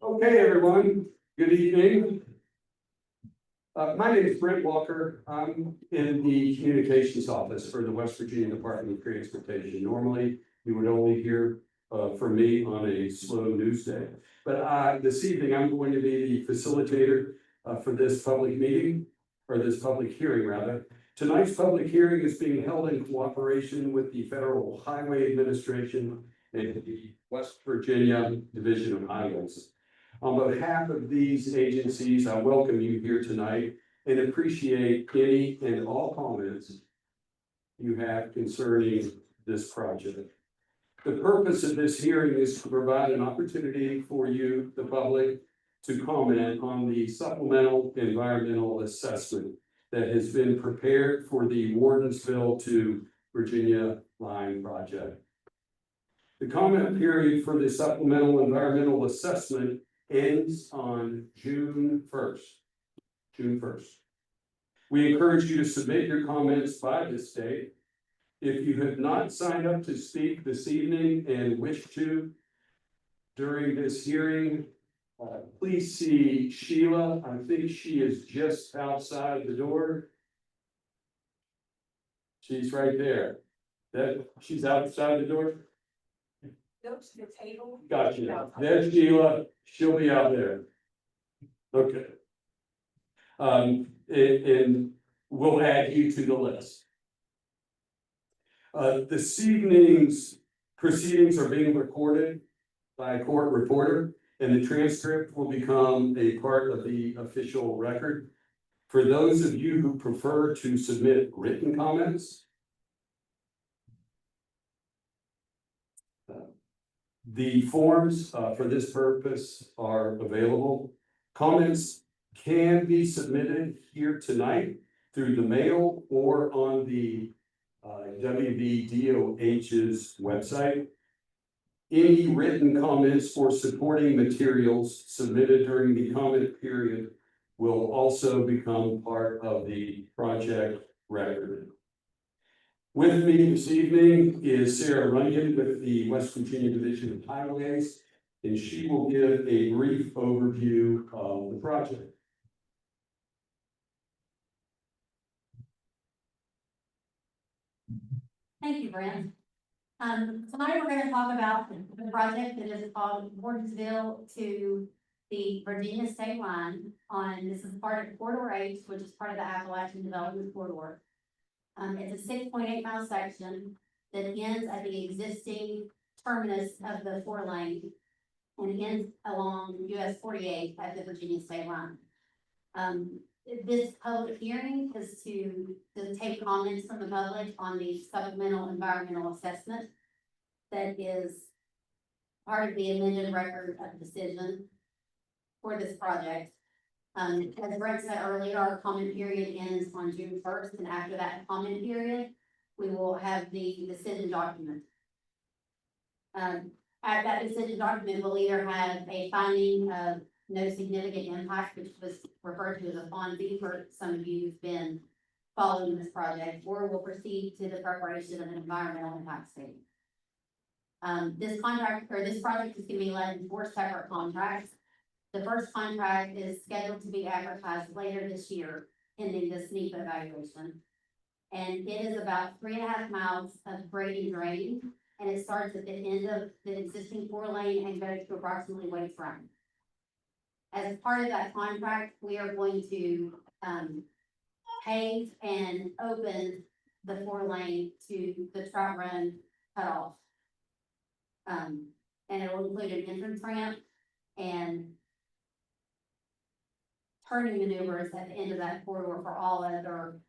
Okay, everyone, good evening. My name is Brent Walker. I'm in the communications office for the West Virginia Department of Transportation. Normally, you would only hear from me on a slow news day. But this evening, I'm going to be the facilitator for this public meeting, or this public hearing rather. Tonight's public hearing is being held in cooperation with the Federal Highway Administration and the West Virginia Division of Highways. On behalf of these agencies, I welcome you here tonight and appreciate any and all comments you have concerning this project. The purpose of this hearing is to provide an opportunity for you, the public, to comment on the supplemental environmental assessment that has been prepared for the Wardensville to Virginia line project. The comment period for the supplemental environmental assessment ends on June 1st. June 1st. We encourage you to submit your comments by this date. If you have not signed up to speak this evening and wish to during this hearing, please see Sheila. I think she is just outside the door. She's right there. She's outside the door? Go to the table. Gotcha. There's Sheila. She'll be out there. Okay. And we'll add you to the list. This evening's proceedings are being recorded by a court reporter, and the transcript will become a part of the official record. For those of you who prefer to submit written comments, the forms for this purpose are available. Comments can be submitted here tonight through the mail or on the WVDOH's website. Any written comments or supporting materials submitted during the comment period will also become part of the project record. With me this evening is Sarah Runyon with the West Virginia Division of Highways, and she will give a brief overview of the project. Thank you, Brent. Tonight we're going to talk about the project that is called Wardensville to the Virginia state line. This is part of Corridor H, which is part of the Appalachian Development Corridor. It's a 6.8-mile section that ends at the existing terminus of the 4-lane and ends along US 48 at the Virginia state line. This public hearing is to take comments from the public on the supplemental environmental assessment that is part of the amended record of decision for this project. As Brent said earlier, our comment period ends on June 1st, and after that comment period, we will have the decision document. At that decision document, we'll either have a finding of no significant impact, which was referred to as a FOND for some of you who've been following this project, or we'll proceed to the preparation of an environmental impact statement. This project is going to be led in 4 separate contracts. The first contract is scheduled to be advertised later this year, pending this NEPA evaluation. And it is about 3.5 miles of grade and drain, and it starts at the end of the existing 4-lane and goes to approximately Wardensville. As part of that contract, we are going to pave and open the 4-lane to the Trout Run cutoff. And it will include an entrance ramp and turning maneuvers at the end of that corridor for all other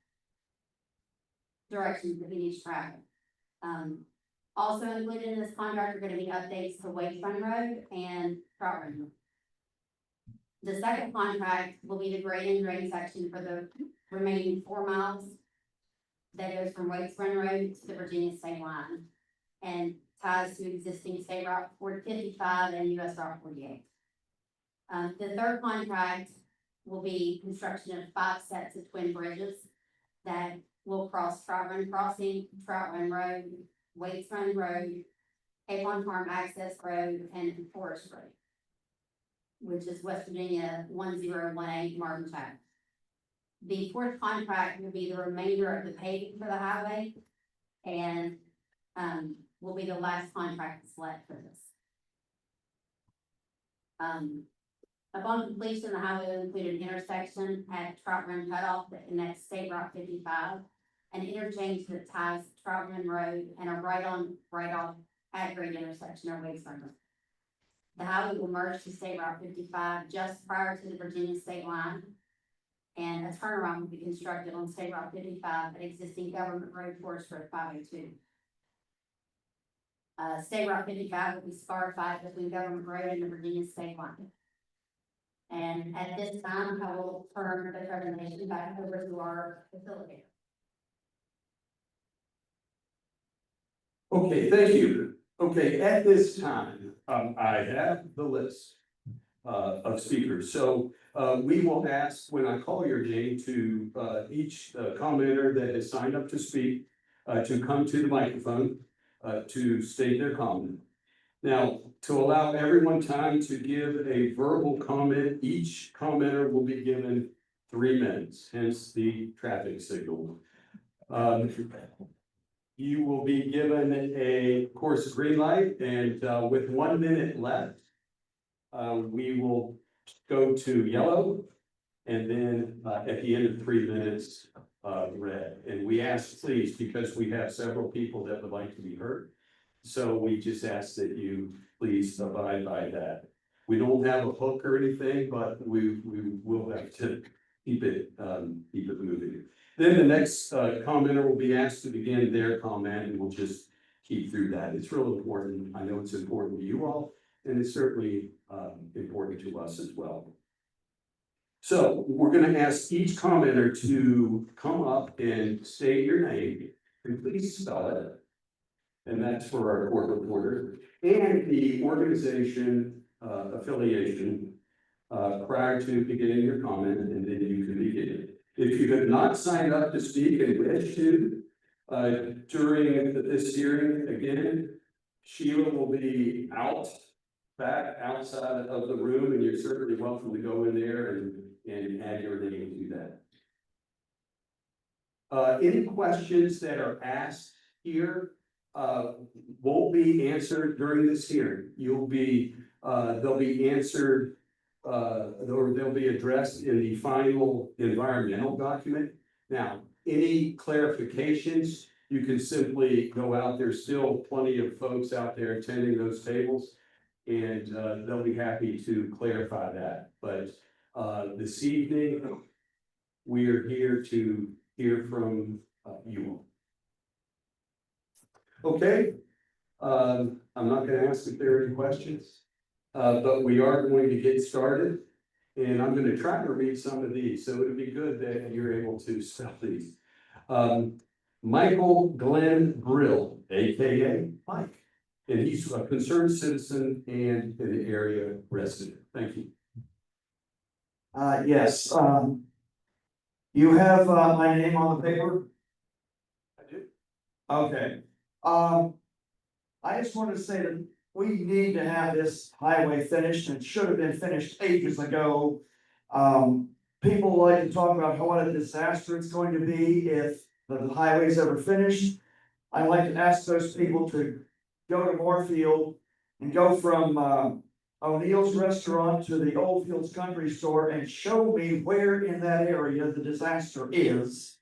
directions that we need to travel. Also included in this contract are going to be updates to Wardensville Road and Trout Run Road. The second contract will be the grade and drain section for the remaining 4 miles that goes from Wardensville Road to the Virginia state line and ties to existing State Route 455 and US Route 48. The third contract will be construction of 5 sets of twin bridges that will cross Trout Run Crossing, Trout Run Road, Waits Run Road, Avon Farm Access Road, and Forest Road. which is West Virginia 1018 Martin Track. The fourth contract will be the remainder of the paving for the highway, and, will be the last contract that's left for this. Upon completion, the highway will include an intersection at Trout Run Cutoff that connects State Route 55, an interchange that ties Trout Run Road, and a right-on, right-off at-grade intersection or Wade Circle. The highway will merge to State Route 55 just prior to the Virginia state line, and a turnaround will be constructed on State Route 55 at existing government road Forest Road 502. State Route 55 will be scarified between Government Road and the Virginia state line. And at this time, I will turn the presentation back over to our facilitator. Okay, thank you. Okay, at this time, I have the list of speakers. So we will ask, when I call your name, to each commenter that has signed up to speak, to come to the microphone to state their comment. Now, to allow everyone time to give a verbal comment, each commenter will be given 3 minutes, hence the traffic signal. You will be given a, of course, green light, and with 1 minute left, we will go to yellow, and then at the end of 3 minutes, red. And we ask, please, because we have several people that would like to be heard, so we just ask that you please abide by that. We don't have a hook or anything, but we will have to keep it moving. Then the next commenter will be asked to begin their comment, and we'll just keep through that. It's real important. I know it's important to you all, and it's certainly important to us as well. So we're going to ask each commenter to come up and state your name, and please spell it. And that's for our court reporter, and the organization affiliation prior to beginning your comment, and then you can begin it. If you have not signed up to speak and wish to, during this hearing, again, Sheila will be back outside of the room, and you're certainly welcome to go in there and add your name to that. Any questions that are asked here won't be answered during this hearing. They'll be answered, or they'll be addressed in the final environmental document. Now, any clarifications, you can simply go out. There's still plenty of folks out there attending those tables, and they'll be happy to clarify that. But this evening, we are here to hear from you all. Okay, I'm not going to ask if there are any questions, but we are going to get started, and I'm going to try to read some of these, so it'll be good that you're able to spell these. Michael Glenn Brill, AKA Mike, and he's a concerned citizen and an area resident. Thank you. Yes, you have my name on the paper? I do. Okay. I just wanted to say that we need to have this highway finished, and it should have been finished ages ago. People like to talk about what a disaster it's going to be if the highway's ever finished. I'd like to ask those people to go to Moorfield and go from O'Neill's restaurant to the Old Fields Country Store and show me where in that area the disaster is.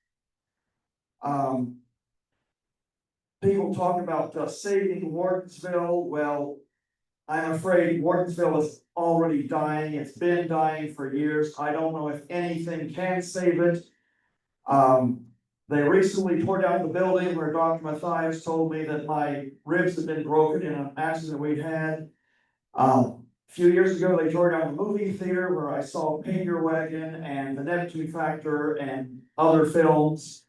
People talk about saving Wardensville. Well, I'm afraid Wardensville is already dying. It's been dying for years. I don't know if anything can save it. They recently tore down the building where Dr. Mathias told me that my ribs had been broken in an accident we'd had. A few years ago, they tore down the movie theater where I saw Paint Your Wagon and The Neptune Factor and other films.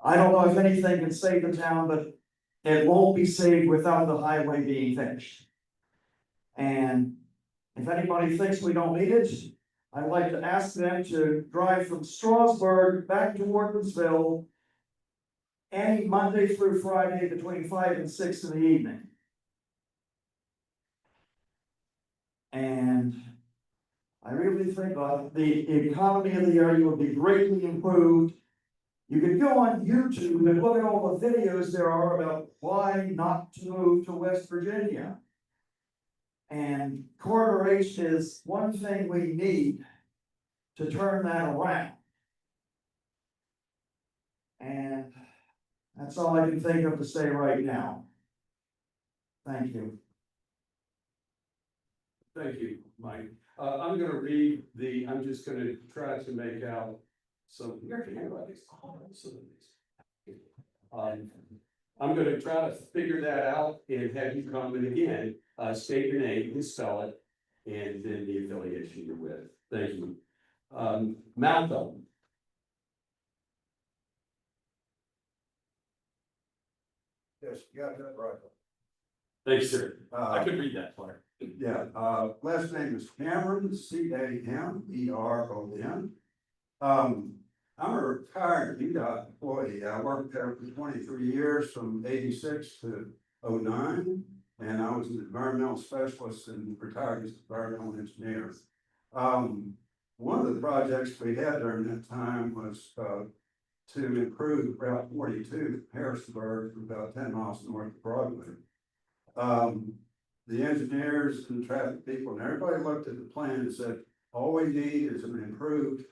I don't know if anything can save the town, but it won't be saved without the highway being finished. And if anybody thinks we don't need it, I'd like to ask them to drive from Strasburg back to Wardensville any Monday through Friday between 5 and 6 in the evening. And I really think the economy of the area would be greatly improved. You can go on YouTube and look at all the videos there are about why not to move to West Virginia. And Corridor H is one thing we need to turn that around. And that's all I can think of to say right now. Thank you. Thank you, Mike. I'm gonna read I'm just gonna try to make out some, your handwriting's awesome. I'm gonna try to figure that out and have you come in again, state your name and spell it, and then the affiliation you're with. Thank you. Malcolm. Yes, you got that right. Thanks, sir. I Uh, could read that part. yeah, last name is Cameron, Cameron. I'm a retired VDOT employee. I worked there for 23 years, from 86 to 09. And I was an environmental specialist and retired as an environmental engineer. One of the projects we had during that time was, to improve Route 42 Harrisonburg, about 10 miles north of Broadway. The engineers and traffic people and everybody looked at the plan and said, all we need is an improved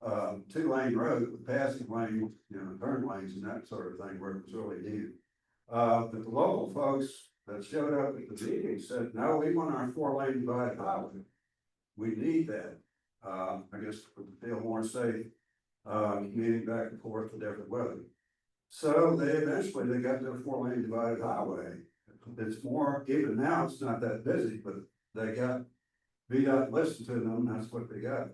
2-lane road with passing lanes, turn lanes and that sort of thing where it was really needed. But the local folks that showed up at the meeting said, no, we want our 4-lane divided highway. We need that. I guess to feel more safe, commuting back and forth with different weather. So they got their 4-lane divided highway. It's more, even now, it's not that busy, but they got VDOT listened to them, that's what they got.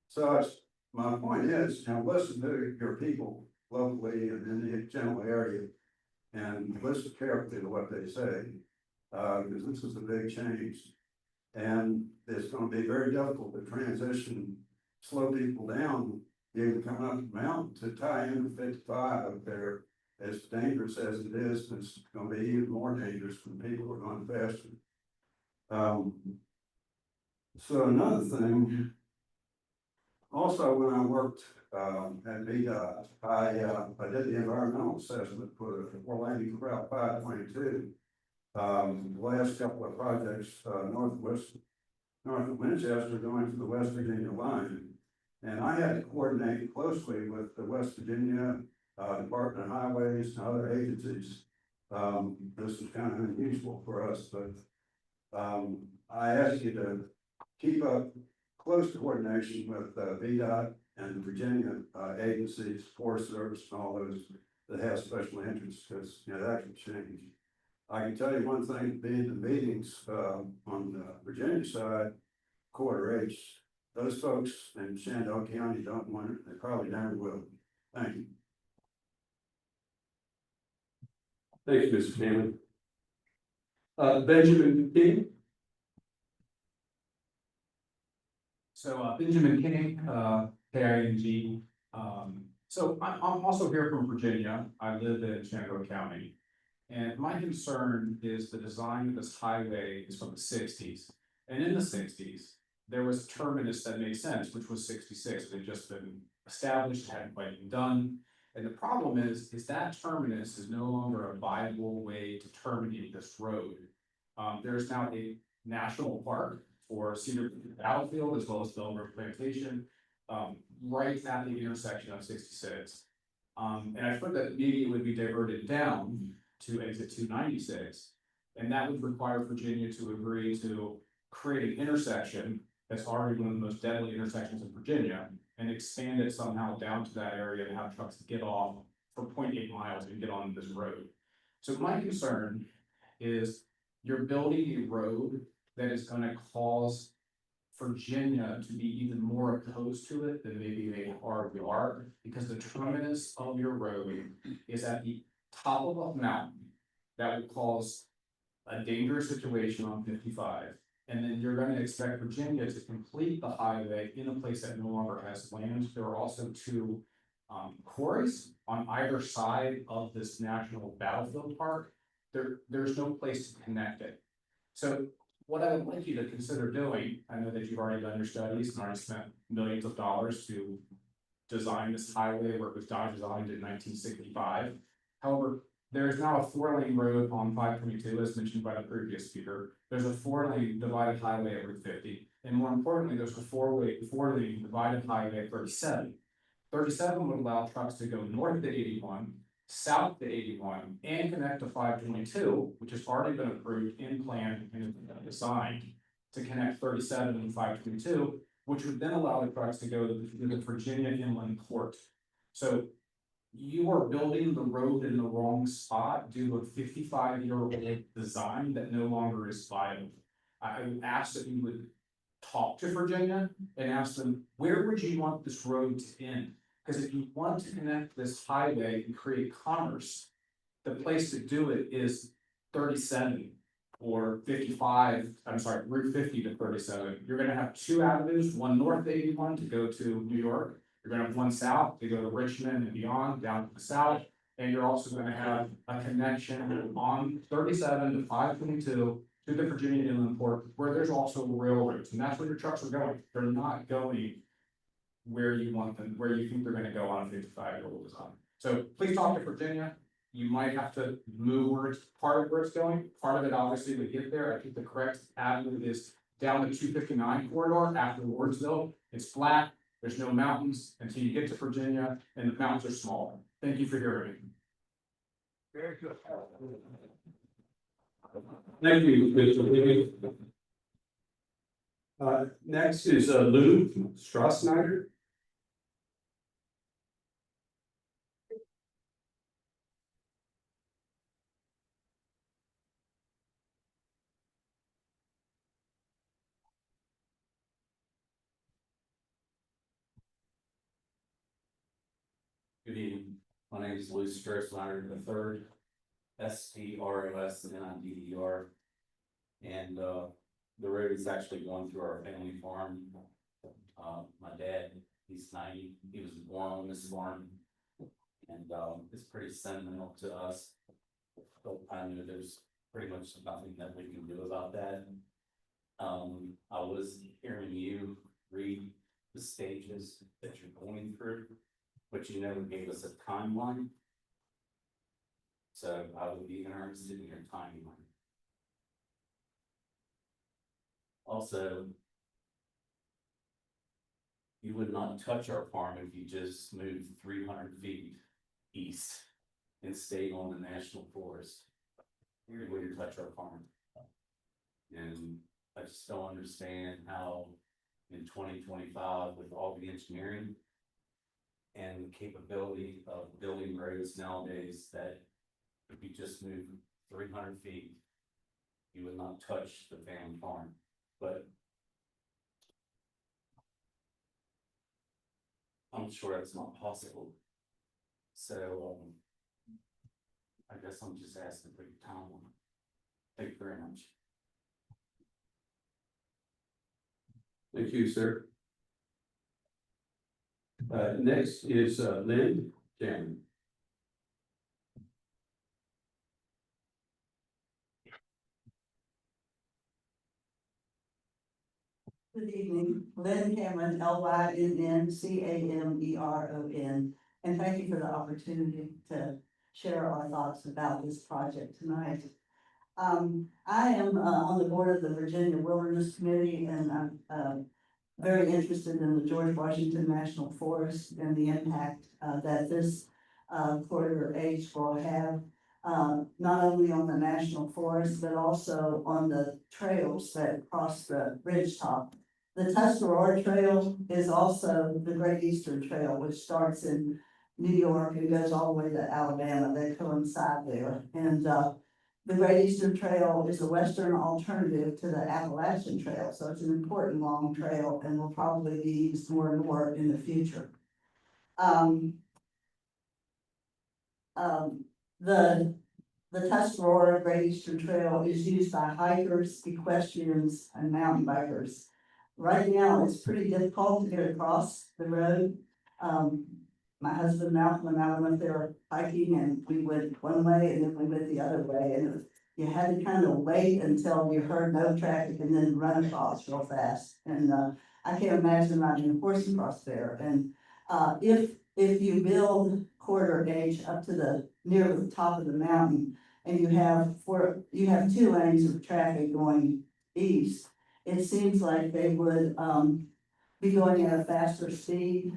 So my point is, listen to your people locally and in the general area and listen carefully to what they say, because this is a big change. And it's going to be very difficult to transition, slow people down, be able to come up the mountain to tie in 55 up there. As dangerous as it is, it's going to be even more dangerous when people are going faster. So another thing, also when I worked at VDOT, I did the environmental assessment for the 4-lane Route 522. The last couple of projects north of Winchester going to the West Virginia line. And I had to coordinate closely with the West Virginia Department of Highways and other agencies. This is kind of unusual for us, but I ask you to keep up close coordination with VDOT and the Virginia agencies, Forest Service, and all those that have special interests, because that can change. I can tell you one thing, being the meetings on the Virginia side, Corridor H, those folks in Shenandoah County don't want it. They probably never will. Thank you. Thank you, Mr. Cameron. Benjamin King. So Benjamin King, KING. So I'm also here from Virginia. I live in Shenandoah County. And my concern is the design of this highway is from the 60s. And in the 60s, there was a terminus that made sense, which was 66. It had just been established, hadn't quite been done. And the problem is that terminus is no longer a viable way to terminate this road. There's now a national park for Cedar Battlefield as well as Belmar Plantation, right at the intersection of 66. And I thought that maybe it would be diverted down to exit 296. And that would require Virginia to agree to create an intersection that's already one of the most deadly intersections in Virginia and expand it somehow down to that area and have trucks get off for 0.8 miles and get on this road. So my concern is you're building a road that is going to cause Virginia to be even more opposed to it than maybe they already are, because the terminus of your road is at the top of a mountain that would cause a dangerous situation on 55. And then you're going to expect Virginia to complete the highway in a place that no longer has land. There are also 2 quarries on either side of this national battlefield park. There's no place to connect it. So what I would like you to consider doing, I know that you've already done your studies and already spent millions of dollars to design this highway where it was designed in 1965. However, there is now a 4-lane road on 522, as mentioned by the previous speaker. There's a 4-lane divided highway at Route 50, and more importantly, there's a 4-lane divided highway at 37. 37 would allow trucks to go north to 81, south to 81, and connect to 522, which has already been approved in plan and designed to connect 37 and 522, which would then allow the trucks to go to the Virginia Inland Port. So you are building the road in the wrong spot due to a 55-year-old design that no longer is viable. I would ask that you would talk to Virginia and ask them, where would you want this road to end? Because if you want to connect this highway and create commerce, the place to do it is 37 or 55, I'm sorry, Route 50 to 37. You're gonna have 2 avenues, one north 81 to go to New York. You're gonna have one south to go to Richmond and beyond, down to the south. And you're also gonna have a connection on 37 to 522 to the Virginia Inland Port, where there's also railroads, and that's where your trucks are going. They're not going where you want them, where you think they're gonna go on a 55-year-old design. So please talk to Virginia. You might have to move where it's, part of where it's going, part of it obviously to get there. I think the correct avenue is down the 259 corridor after Wardensville. It's flat, there's no mountains until you get to Virginia, and the mountains are small. Thank you for hearing me. Very good. Thank you, Mr. Lee. Next is Lou Strassnyder. Good evening, my name is Lou Strassnyder the third, Strassnyder. And the road is actually going through our family farm. My dad, he's 90, he was born on this farm. And it's pretty sentimental to us. But I know there's pretty much nothing that we can do about that. I was hearing you read the stages that you're going through, but you never gave us a timeline. So I would be interested in your timeline. Also, you would not touch our farm if you just moved 300 feet east and stayed on the national forest. You wouldn't touch our farm. And I just don't understand how in 2025 with all the engineering and the capability of building roads nowadays, that if you just move 300 feet, you would not touch the family farm. But I'm sure that's not possible. So I guess I'm just asking for your timeline. Thank you very much. Thank you, sir. Next is Lynn Cameron. Good evening, Lynn Cameron, LYNNCAMERON, and thank you for the opportunity to share our thoughts about this project tonight. I am on the board of the Virginia Wilderness Committee, and I'm very interested in the George Washington National Forest and the impact that this corridor H will have, not only on the national forest, but also on the trails that cross the ridge top. The Tuscarora Trail is also the Great Eastern Trail, which starts in New York and goes all the way to Alabama. They coincide there. And the Great Eastern Trail is a western alternative to the Appalachian Trail. So it's an important long trail and will probably be used more and more in the future. The Tuscarora Great Eastern Trail is used by hikers, equestrians, and mountain bikers. Right now, it's pretty difficult to get across the road. My husband Malcolm and I went there hiking, and we went one way and then we went the other way, and you had to kind of wait until you heard no traffic and then run across real fast. And, I can't imagine riding a horse across there. And, if you build corridor H up to near the top of the mountain, and you have 2 lanes of traffic going east, it seems like they would, be going at a faster speed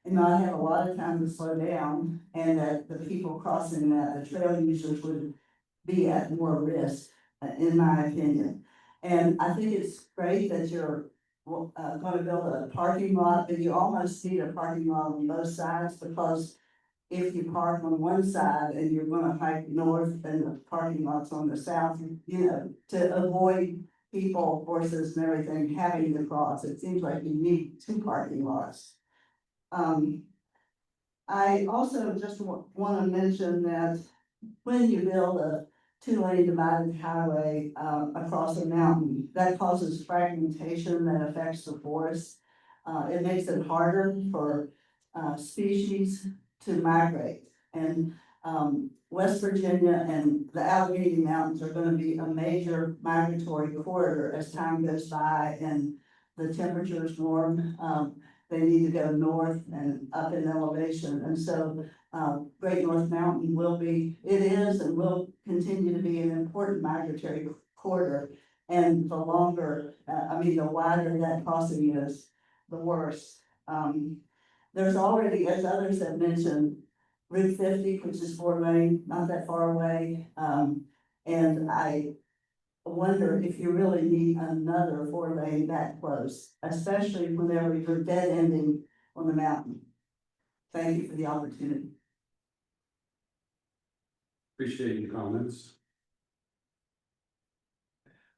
and not have a lot of time to slow down, and that the people crossing that, the trail users would be at more risk, in my opinion. And I think it's great that you're gonna build a parking lot, but you almost need a parking lot on both sides, because if you park on one side and you're gonna hike north and the parking lot's on the south, to avoid people, horses and everything having to cross, it seems like you need 2 parking lots. I also just wanna mention that when you build a 2-lane divided highway, across a mountain, that causes fragmentation that affects the forest. It makes it harder for, species to migrate. And, West Virginia and the Allegheny Mountains are gonna be a major migratory corridor as time goes by and the temperatures warm. They need to go north and up in elevation. And so, Great North Mountain it is and will continue to be an important migratory corridor. And the wider that crossing is, the worse. There's already, as others have mentioned, Route 50, which is 4-lane, not that far away. And I wonder if you really need another 4-lane that close, especially whenever you're dead ending on the mountain. Thank you for the opportunity. Appreciate your comments.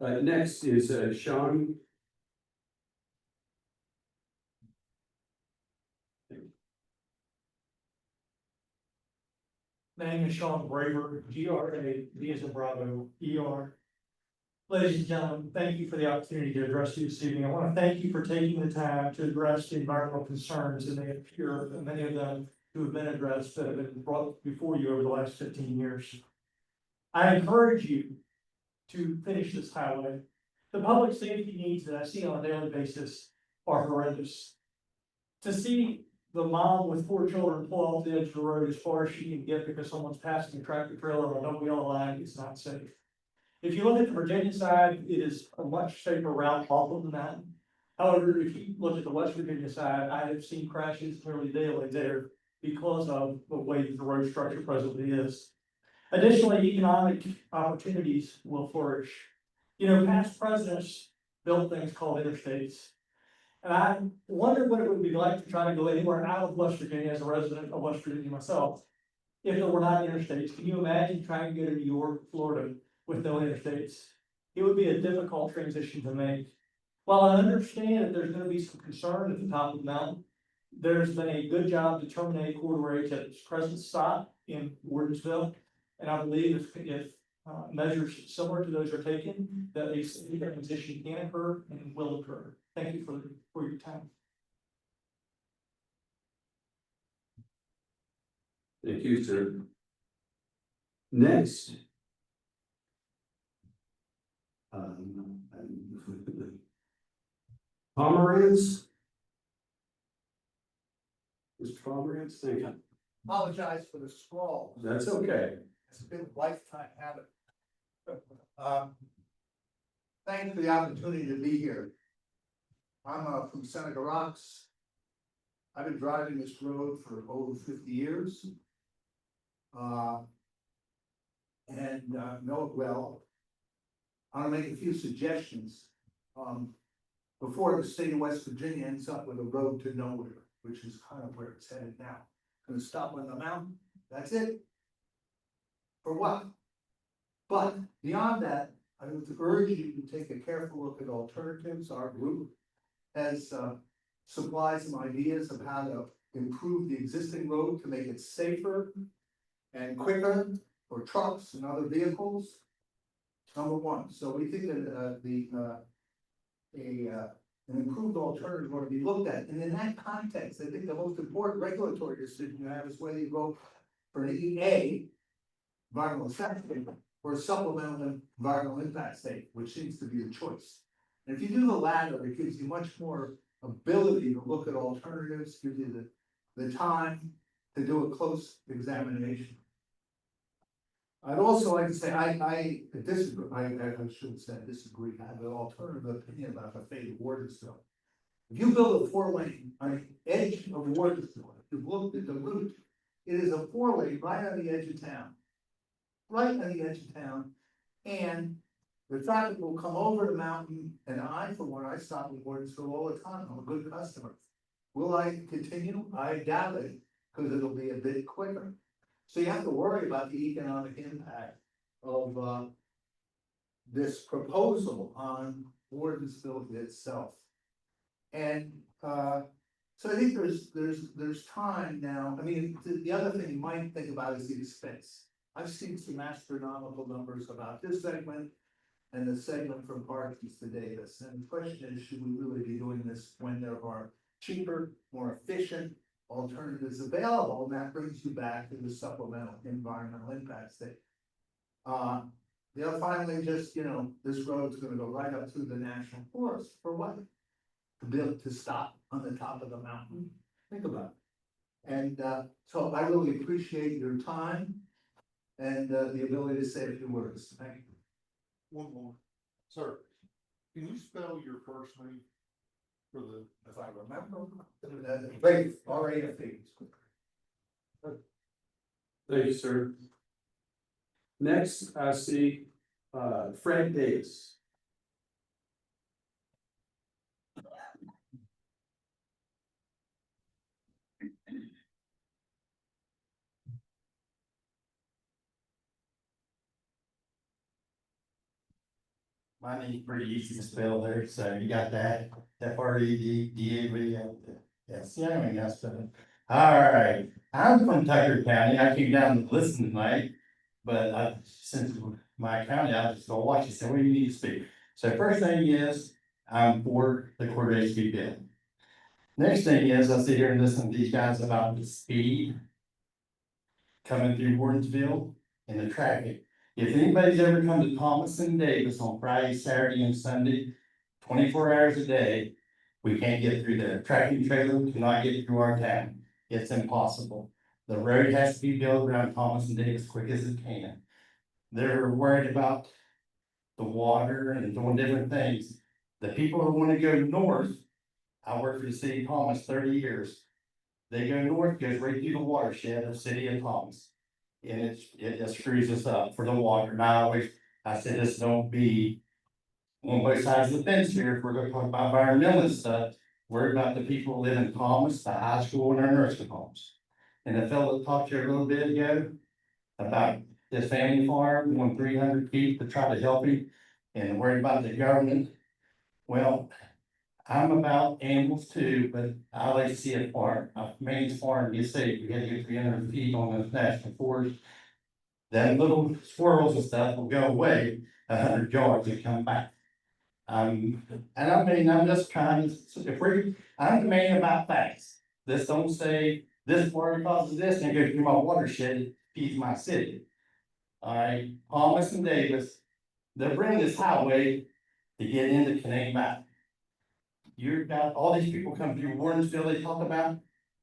Next is Sean. My name is Sean Braver, G-R-A-V as in Bravo, E-R. Ladies and gentlemen, thank you for the opportunity to address you this evening. I want to thank you for taking the time to address the environmental concerns, and they appear, many of them who have been addressed, that have been brought before you over the last 15 years. I encourage you to finish this highway. The public safety needs that I see on a daily basis are horrendous. To see the mom with 4 children pull off the edge of the road as far as she can get because someone's passing a tractor trailer on a yellow line is not safe. If you look at the Virginia side, it is a much safer route off of the mountain. However, if you look at the West Virginia side, I have seen crashes nearly daily there because of the way that the road structure presently is. Additionally, economic opportunities will flourish. Past presidents built things called interstates. And I wondered what it would be like to try to go anywhere out of West Virginia as a resident of West Virginia myself, if there were not interstates. Can you imagine trying to go to New York, Florida with no interstates? It would be a difficult transition to make. While I understand that there's gonna be some concern at the top of the mountain, there's been a good job to terminate corridor H at its present stop in Wardensville. And I believe if measures similar to those are taken, that a smooth transition can occur and will occur. Thank you for your time. Thank you, sir. Next. Pomeranz. Mr. Pomeranz, thank you. Apologize for the scroll. That's okay. It's been a lifetime habit. Thanks for the opportunity to be here. I'm from Seneca Rocks. I've been driving this road for over 50 years. And know it well. I'm gonna make a few suggestions. Before the state of West Virginia ends up with a road to nowhere, which is kind of where it's headed now. Gonna stop on the mountain, that's it. For what? But beyond that, I would urge you to take a careful look at alternatives. Our group has supplied some ideas of how to improve the existing road to make it safer and quicker for trucks and other vehicles. Number one, so we think that an improved alternative ought to be looked at. And in that context, I think the most important regulatory decision you have is whether you go for an EA, environmental assessment, or a supplemental environmental impact statement, which seems to be the choice. And if you do the latter, it gives you much more ability to look at alternatives, gives you the time to do a close examination. I'd also like to say, I disagree, I shouldn't say I disagree, I have an alternative opinion about the fate of Wardensville. If you build a 4-lane on the edge of Wardensville, if you looked at the route, it is a 4-lane right on the edge of town. Right on the edge of town, and the traffic will come over the mountain, and I, for one, I stop in Wardensville all the time, I'm a good customer. Will I continue? I doubt it, because it'll be a bit quicker. So you have to worry about the economic impact of this proposal on Wardensville itself. And so I think there's time now. I mean, the other thing you might think about is the expense. I've seen some astronomical numbers about this segment and the segment from Parsons to Davis. And the question is, should we really be doing this when there are cheaper, more efficient alternatives available? And that brings you back to the supplemental environmental impact statement. Finally, just, this road's gonna go right up through the national forest for what? To build, to stop on the top of the mountain. Think about it. And so I really appreciate your time and the ability to say a few words. Thank you. One more. Sir, can you spell your first name for the, if I remember? Great, RAFE. Thank you, sir. Next, I see, Fred Davis. My name's pretty easy to spell there, so you got that, FREDDAV, yes, yeah, I mean, that's better. All right, I'm from Tucker County, I came down to listen tonight, but since my county, I just go watch it, so what do you need to speak? So first thing is, I'm for the quarter HP bill. Next thing is, I sit here and listen to these guys about the speed coming through Wardensville and the traffic. If anybody's ever come to Thomas and Davis on Friday, Saturday, and Sunday, 24 hours a day, we can't get through there. Tracking trailer cannot get through our town. It's impossible. The road has to be built around Thomas and Davis as quick as it can. They're worried about the water and doing different things. The people who want to go north, I worked for the city of Thomas 30 years. They go north, goes right through the watershed of the city of Thomas. And it just screws us up for the water. Now, I said, this don't be on both sides of the fence here. If we're gonna talk about environmental stuff, worry about the people who live in Thomas, the high school and our nursing homes. And the fellow that talked to you a little bit ago about this family farm going 300 feet to try to help him and worried about the government. Well, I'm about animals too, but I like to see a farm, a man's farm, you say, you gotta get 300 feet on the national forest. Then little squirrels and stuff will go away 100 yards and come back. And I mean, I'm just trying to, I'm the man about facts. This don't say this water causes this and it goes through my watershed, it feeds my city. All right, Thomas and Davis, they're bringing this highway to get into Canaan Mountain. You've got all these people come through Wardensville they talk about,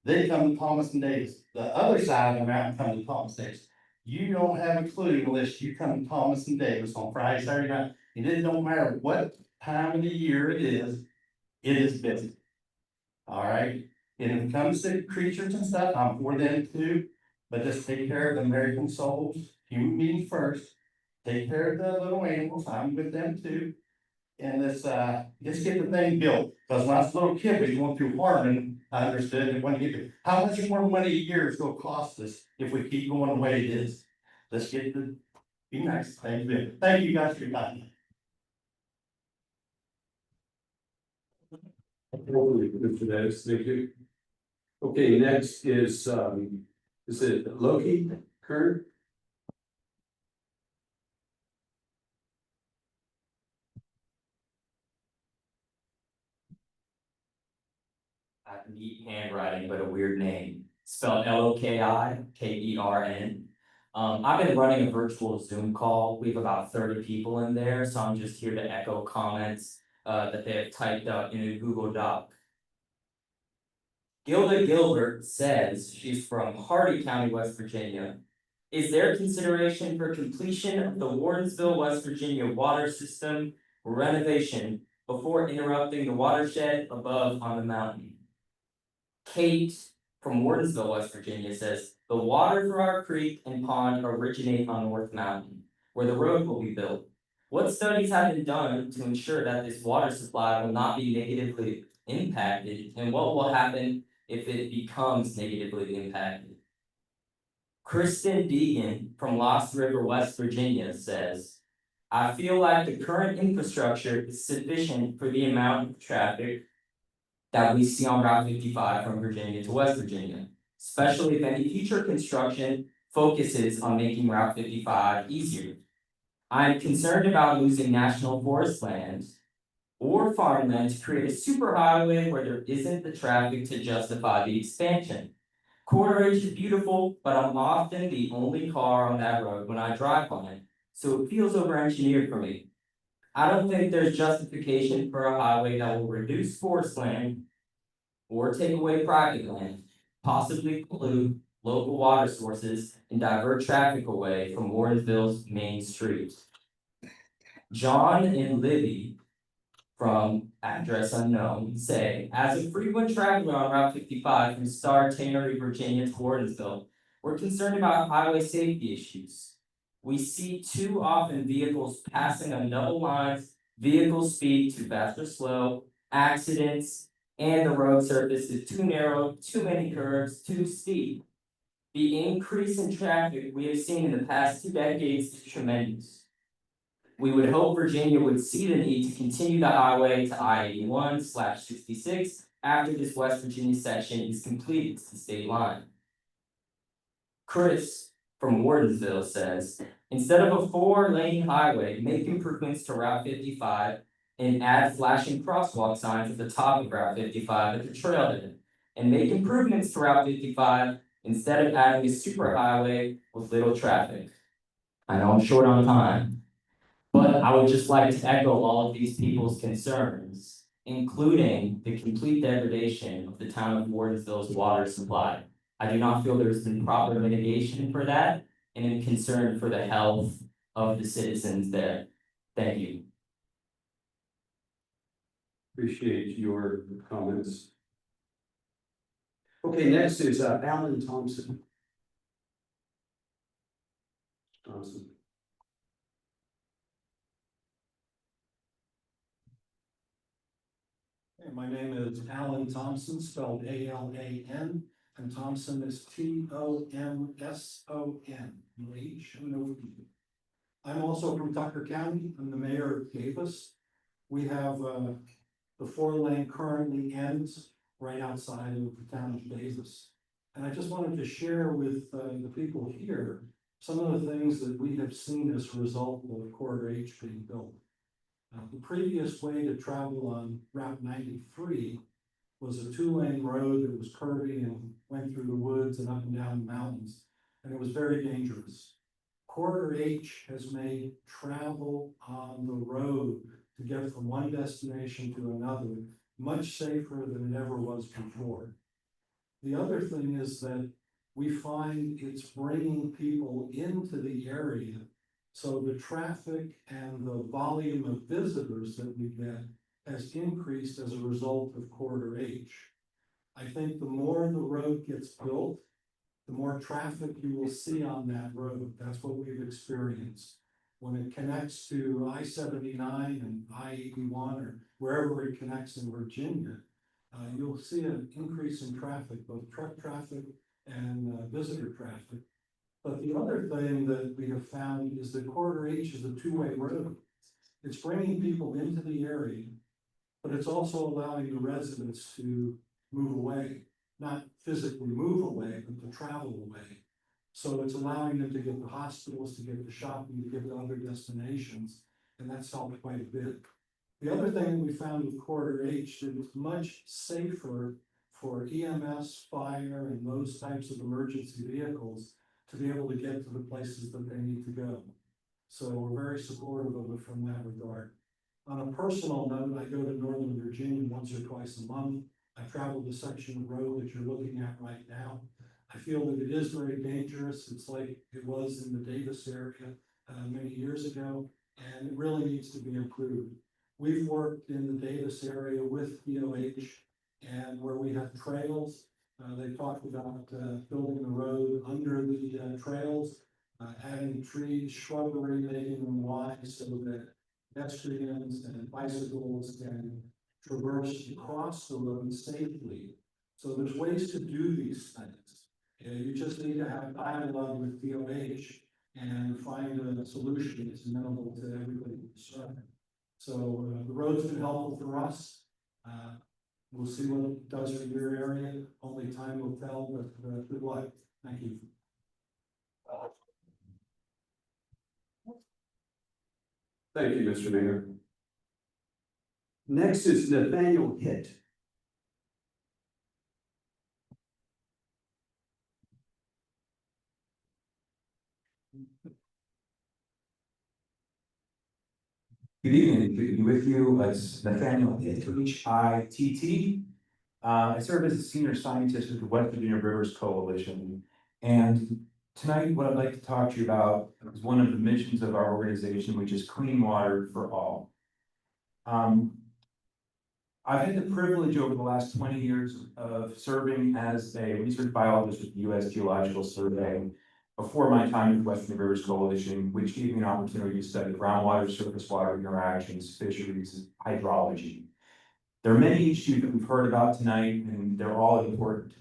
they come to Thomas and Davis. The other side of the mountain come to Thomas and Davis. You don't have a clue unless you come to Thomas and Davis on Friday, Saturday night, and it don't matter what time of the year it is busy. All right, and if it comes to creatures and stuff, I'm for them too, but just take care of the American souls, human beings first. Take care of the little animals, I'm with them too. And let's get the thing built, because when I was a little kid, we went through farming, I understood it when you get, how much more money a year is gonna cost us if we keep going the way it is? Let's get the, be nice, thank you guys for your time. Hopefully, good for those, thank you. Okay, next is it Loki Kern? Neat handwriting, but a weird name. Spelled Lokikern. I've been running a virtual Zoom call. We have about 30 people in there, so I'm just here to echo comments that they have typed up in a Google Doc. Gilda Gilbert says she's from Hardy County, West Virginia. Is there consideration for completion of the Wardensville, West Virginia water system renovation before interrupting the watershed above on the mountain? Kate from Wardensville, West Virginia says, the water for our creek and pond originate on North Mountain, where the road will be built. What studies have been done to ensure that this water supply will not be negatively impacted, and what will happen if it becomes negatively impacted? Kristen Deegan from Lost River, West Virginia says, I feel like the current infrastructure is sufficient for the amount of traffic that we see on Route 55 from Virginia to West Virginia, especially if any future construction focuses on making Route 55 easier. I'm concerned about losing national forest land or farmland to create a superhighway where there isn't the traffic to justify the expansion. Quarter H is beautiful, but I'm often the only car on that road when I drive on it, so it feels over-engineered for me. I don't think there's justification for a highway that will reduce forest land or take away private land, possibly pollute local water sources and divert traffic away from Wardensville's main street. John and Libby from address unknown say, as a frequent traveler on Route 55 from Star Tannery, Virginia to Wardensville, we're concerned about highway safety issues. We see too often vehicles passing on double lines, vehicles speed too fast or slow, accidents, and the road surface is too narrow, too many curves, too steep. The increase in traffic we have seen in the past 2 decades is tremendous. We would hope Virginia would see the need to continue the highway to I-81/66 after this West Virginia section is completed to the state line. Chris from Wardensville says, instead of a 4-lane highway, make improvements to Route 55 and add flashing crosswalk signs at the top of Route 55 at the trailhead. And make improvements to Route 55 instead of adding a superhighway with little traffic. I know I'm short on time, but I would just like to echo all of these people's concerns, including the complete degradation of the town of Wardensville's water supply. I do not feel there's been proper mitigation for that, and am concerned for the health of the citizens there. Thank you. Appreciate your comments. Okay, next is Alan Thompson. Hey, my name is Alan Thompson, spelled A-L-A-N, and Thompson is T-O-M-S-O-N, H-O-N-O-P. I'm also from Tucker County. I'm the mayor of Davis. We have the 4-lane currently ends right outside of the town of Davis. And I just wanted to share with the people here some of the things that we have seen as a result of Corridor H being built. The previous way to travel on Route 93 was a 2-lane road that was curvy and went through the woods and up and down the mountains, and it was very dangerous. Corridor H has made travel on the road to get from one destination to another much safer than it ever was before. The other thing is that we find it's bringing people into the area. So the traffic and the volume of visitors that we get has increased as a result of Corridor H. I think the more the road gets built, the more traffic you will see on that road. That's what we've experienced. When it connects to I-79 and I-81 or wherever it connects in Virginia, you'll see an increase in traffic, both truck traffic and visitor traffic. But the other thing that we have found is that Corridor H is a 2-way road. It's bringing people into the area, but it's also allowing the residents to move away, not physically move away, but to travel away. So it's allowing them to get to hospitals, to get to shopping, to get to other destinations, and that's helped quite a bit. The other thing that we found with Corridor H is it's much safer for EMS, fire, and those types of emergency vehicles to be able to get to the places that they need to go. So we're very supportive of it from that regard. On a personal note, I go to Northern Virginia once or twice a month. I travel the section of road that you're looking at right now. I feel that it is very dangerous. It's like it was in the Davis area many years ago, and it really needs to be improved. We've worked in the Davis area with DOH, and where we have trails, they talked about building the road under the trails, adding trees, shrubbery, making them wide so that pedestrians and bicycles can traverse across the road safely. So there's ways to do these things. You just need to have dialogue with DOH and find a solution that's amenable to everybody concerned. So the road's been helpful for us. We'll see what it does for your area. Only time will tell, but good luck. Thank you. Thank you, Mr. Mayor. Next is Nathaniel Hitt. Good evening, good to be with you. It's Nathaniel Hitt, Hitt. I serve as a senior scientist with the West Virginia Rivers Coalition. And tonight, what I'd like to talk to you about is one of the missions of our organization, which is clean water for all. I've had the privilege over the last 20 years of serving as a research biologist with the U.S. Geological Survey before my time with Western Rivers Coalition, which gave me an opportunity to study groundwater, surface water interactions, fisheries, hydrology. There are many issues that we've heard about tonight, and they're all important.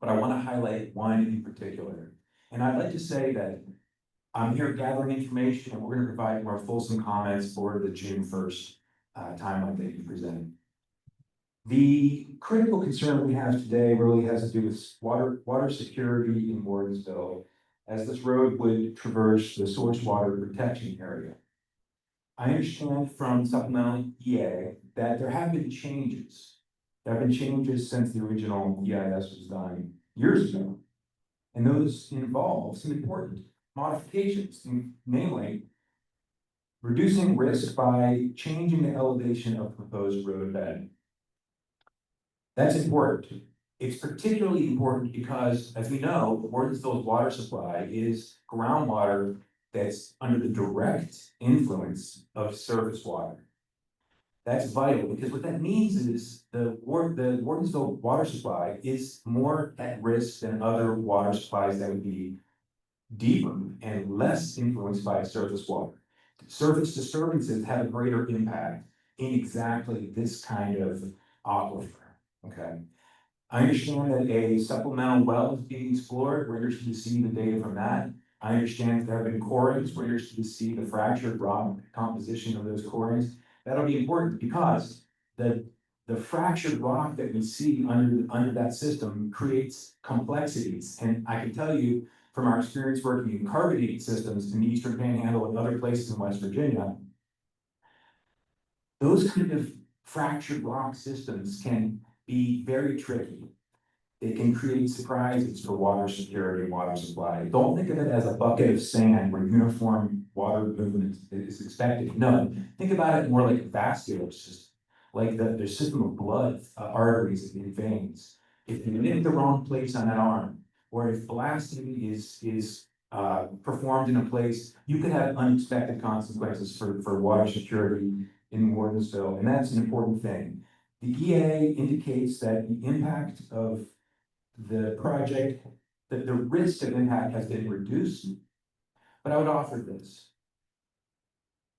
But I want to highlight one in particular. And I'd like to say that I'm here gathering information, and we're going to provide more fulsome comments for the June 1st timeline that you presented. The critical concern we have today really has to do with water security in Wardensville, as this road would traverse the source water protection area. I understand from supplemental EA that there have been changes. There have been changes since the original EIS was done years ago. And those involve some important modifications, namely reducing risk by changing the elevation of proposed road bed. That's important. It's particularly important because, as we know, Wardensville's water supply is groundwater that's under the direct influence of surface water. That's vital because what that means is the Wardensville water supply is more at risk than other water supplies that would be deeper and less influenced by surface water. Surface disturbances have a greater impact in exactly this kind of aquifer. Okay. I understand that a supplemental well is being explored. We're interested to see the data from that. I understand that there have been corings. We're interested to see the fractured rock composition of those corings. That'll be important because the fractured rock that we see under that system creates complexities. And I can tell you from our experience working in carbonated systems in the Eastern Panhandle and other places in West Virginia, those kind of fractured rock systems can be very tricky. It can create surprises for water security and water supply. Don't think of it as a bucket of sand where uniform water movement is expected. No, think about it more like a vascular system, like the system of blood, arteries and veins. If you hit the wrong place on that arm, or if blasting is performed in a place, you could have unexpected consequences for water security in Wardensville, and that's an important thing. The EA indicates that the impact of the project, that the risk of impact has been reduced, but I would offer this.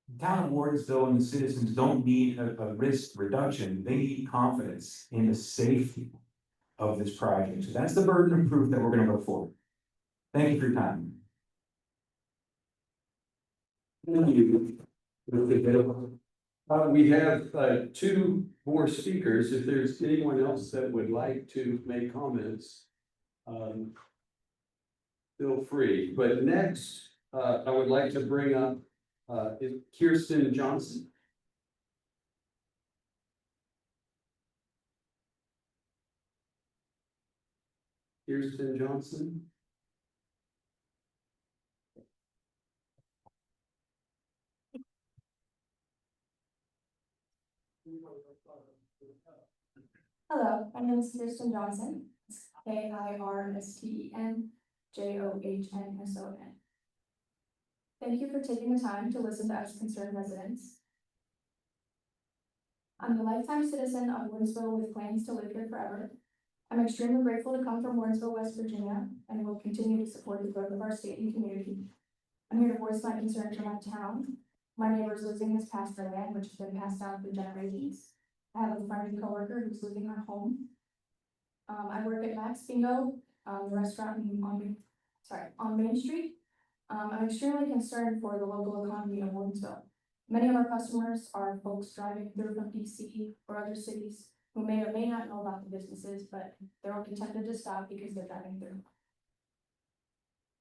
The town of Wardensville and the citizens don't need a risk reduction, they need confidence in the safety of this project. So that's the burden of proof that we're going to go forward. Thank you for your time. Thank you. We have two more speakers. If there's anyone else that would like to make comments, feel free. But next, I would like to bring up Kirsten Johnson. Kirsten Johnson. Hello, my name is Kirsten Johnson. It's KIRSTENJOHNSON. Thank you for taking the time to listen to us concerned residents. I'm a lifetime citizen of Wardensville with plans to live here forever. I'm extremely grateful to come from Wardensville, West Virginia, and will continue to support the growth of our state and community. I'm here to voice my concern for my town. My neighbor's losing his pasture land, which has been passed down for generations. I have a friend and coworker who's losing her home. I work at Max Bingo, the restaurant on Main Street. I'm extremely concerned for the local economy of Wardensville. Many of our customers are folks driving through from DC or other cities who may or may not know about the businesses, but they're only tempted to stop because they're driving through.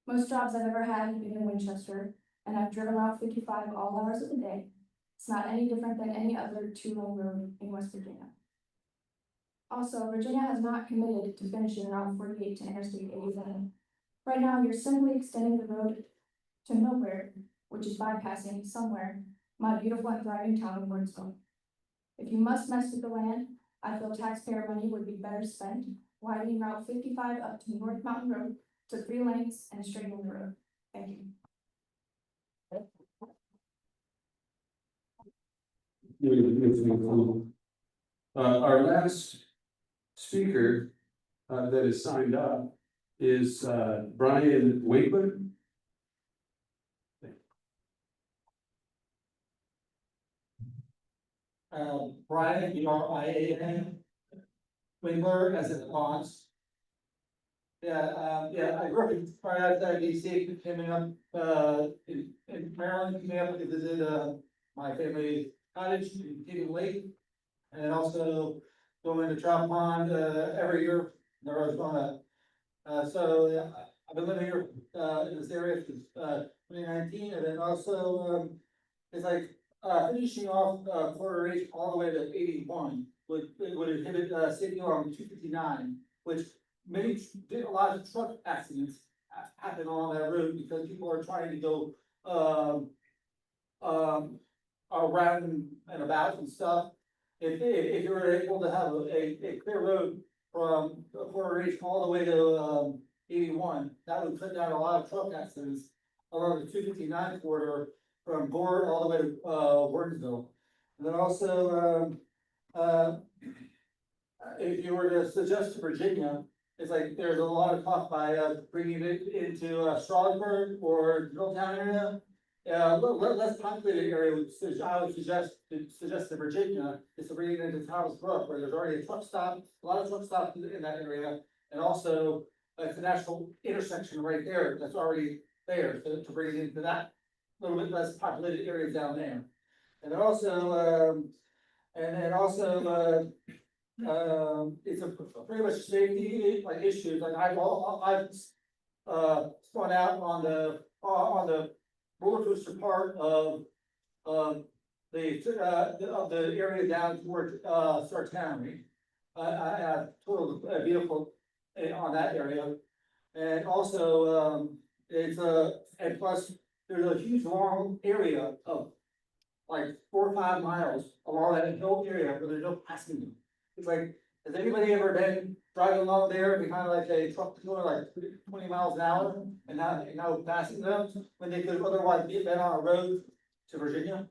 Most jobs I've ever had have been in Winchester, and I've driven Route 55 all hours of the day. It's not any different than any other two-lane road in West Virginia. Also, Virginia has not committed to finishing Route 48 to Interstate 87. Right now, you're simply extending the road to nowhere, which is bypassing somewhere my beautiful and thriving town of Wardensville. If you must mess with the land, I feel taxpayer money would be better spent widening Route 55 up to North Mountain Road to 3 lanes and straightening the road. Thank you. Our last speaker that is signed up is Brian Winkler. Brian, BRIAN, Winkler, as in Ponds. I grew up right outside DC, coming up, in Maryland, coming up to visit, my family cottage in King Lake. And also going to Trout Pond, every year, there was on I've been living here, in this area since, 2019, and then also, it's like, finishing off, quarter H all the way to 81 would inhibit, safety on 259, which did a lot of truck accidents happen on that road because people are trying to go, around and about and stuff. If you were able to have a clear road from quarter H all the way to, 81, that would cut down a lot of truck accidents along the 259 corridor from Gore all the way to, Wardensville. And then also, if you were to suggest to Virginia, it's like there's a lot of talk by, bringing it into, Strasburg or Middletown area. Less populated area, I would suggest to Virginia, is to bring it into Thomas Brook, where there's already a truck stop, a lot of truck stops in that area. And also, it's a national intersection right there, that's already there, to bring it into that little bit less populated area down there. And then also, it's a pretty much safety like issues, like I've spun out on the roller coaster part of the area down toward Sartanory. I have totaled a vehicle on that area, and also and plus there's a huge long area of like 4 or 5 miles along that hill area where there's no passing. It's like, has anybody ever been driving along there behind like a truck going like 20 miles an hour and now passing them when they could otherwise be been on a road to Virginia?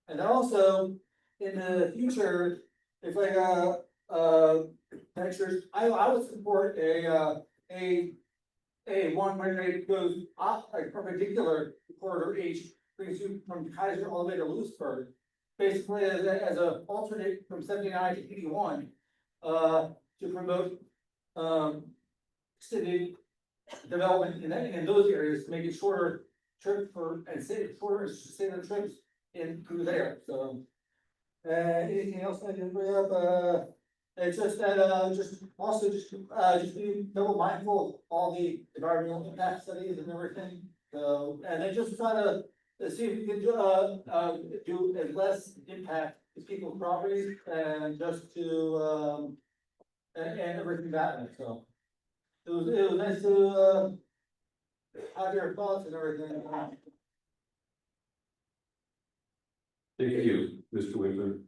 And then also in the future, if like pictures, I would support a one where it goes up like perpendicular corridor H, brings you from Kaiser all the way to Lewisburg. Basically as a alternate from 79 to 81, to promote, city development in those areas, to make it shorter trip safer trips through there, so. Anything else I can bring up, it's just that, just be double mindful of all the environmental impact studies and everything, so, and then just try to see if we can do as less impact to people's properties and just to, and everything that way, so. It was nice to, have your thoughts and everything. Thank you, Mr. Winkler.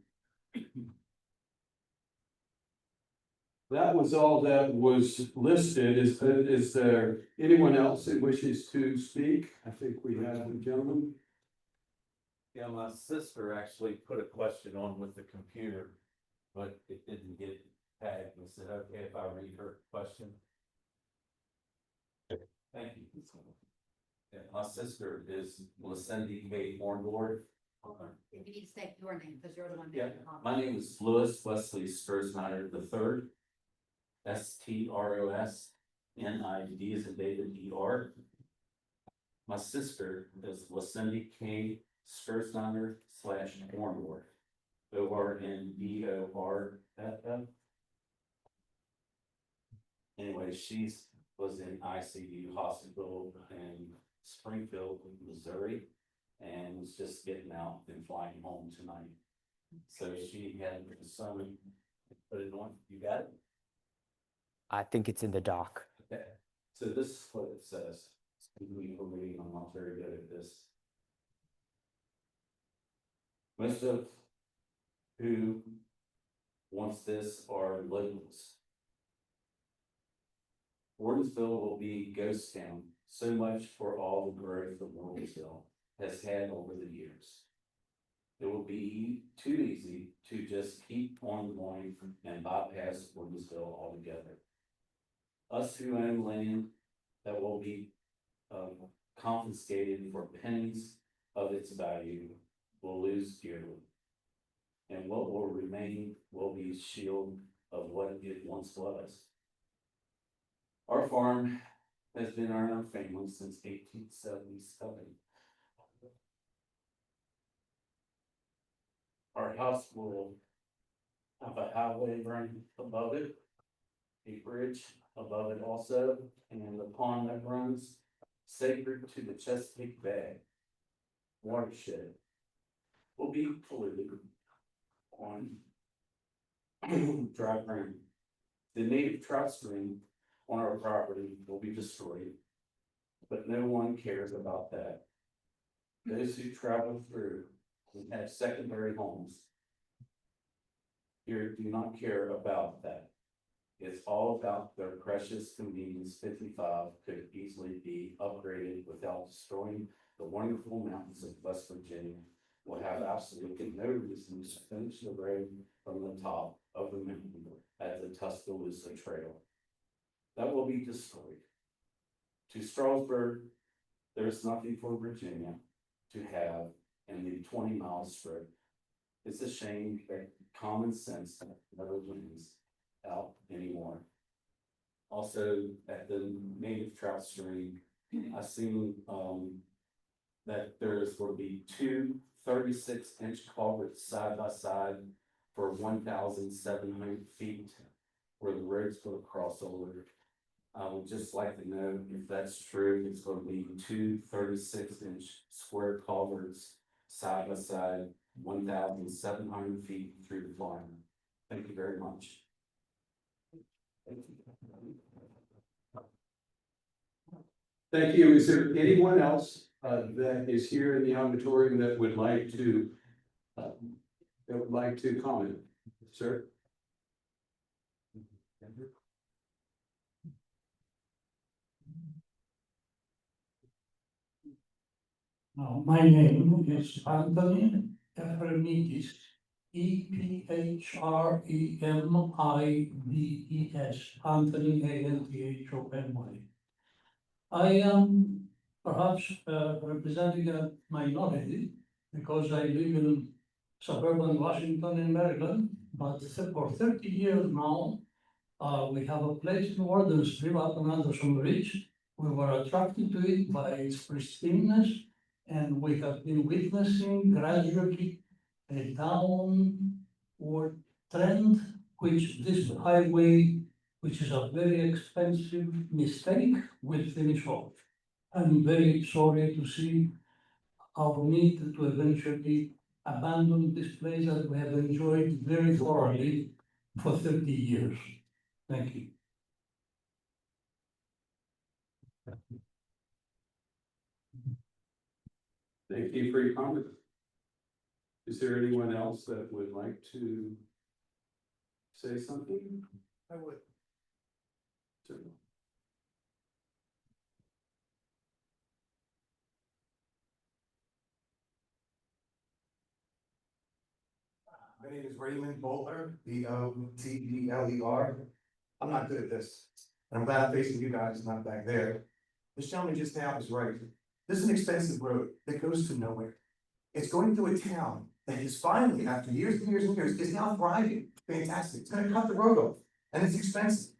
That was all that was listed. Is there anyone else that wishes to speak? I think we have a gentleman. Yeah, my sister actually put a question on with the computer, but it didn't get tagged. I said, okay, if I read her question. Thank you. Yeah, my sister is Cindy K. Hornboard. If you need to state your name, because you're the one. Yeah, making the comment. my name is Louis Wesley Stursnyder the third. STROSNID is a David ER. My sister is Cindy K. Stursnyder / Hornboard. ORNBORFF. Anyway, was in ICU hospital in Springfield, Missouri, and was just getting out and flying home tonight. So she had someone put it on. You got it? I think it's in the doc. Okay. So this is what it says. Excuse me for reading. I'm not very good at this. Most of who wants this are locals. Wardensville will be ghost town, so much for all the growth that Wardensville has had over the years. It will be too easy to just keep on going and bypass Wardensville altogether. Us who own land that will be confiscated for pennies of its value will lose dearly. And what will remain will be a shield of what it once was. Our farm has been in our family since 1877. Our house will have a highway running above it, a bridge above it also, and the pond that runs sacred to the Chesapeake Bay watershed will be polluted on dry ground. The native trout stream on our property will be destroyed, but no one cares about that. Those who travel through and have secondary homes here do not care about that. It's all about their precious convenience. 55 could easily be upgraded without destroying the wonderful mountains of West Virginia. Will have absolutely no reason to finish the road from the top of the mountain at the Tuscaloosa Trail. That will be destroyed. To Strasburg, there's nothing for Virginia to have in the 20-mile strip. It's a shame that common sense never wins out anymore. Also, at the native trout stream, I seen that there's going to be two 36-inch culverts side by side for 1,700 feet where the road's going to cross over. I would just like to know if that's true. It's going to be two 36-inch square culverts side by side, 1,700 feet through the farm. Thank you very much. Thank you. Is there anyone else that is here in the auditorium that would like to comment, sir? My name is Anthony Ephremidis, Ephremidis, Anthony Anthony. I am perhaps representing a minority because I live in suburban Washington in Maryland, but for 30 years now, we have a place in Wardensville up on Anderson Ridge. We were attracted to it by its pristineness, and we have been witnessing gradually a downward trend, which this highway, which is a very expensive mistake, will finish off. I'm very sorry to see our need to eventually abandon this place that we have enjoyed very thoroughly for 30 years. Thank you. Thank you for your comment. Is there anyone else that would like to say something? I would. My name is Raymond Bowler, Botteler. I'm not good at this. I'm glad I'm facing you guys, not back there. This gentleman just now is right. This is an expensive road that goes to nowhere. It's going through a town that is finally, after years and years and years, is now thriving. Fantastic. It's gonna cut the road off, and it's expensive.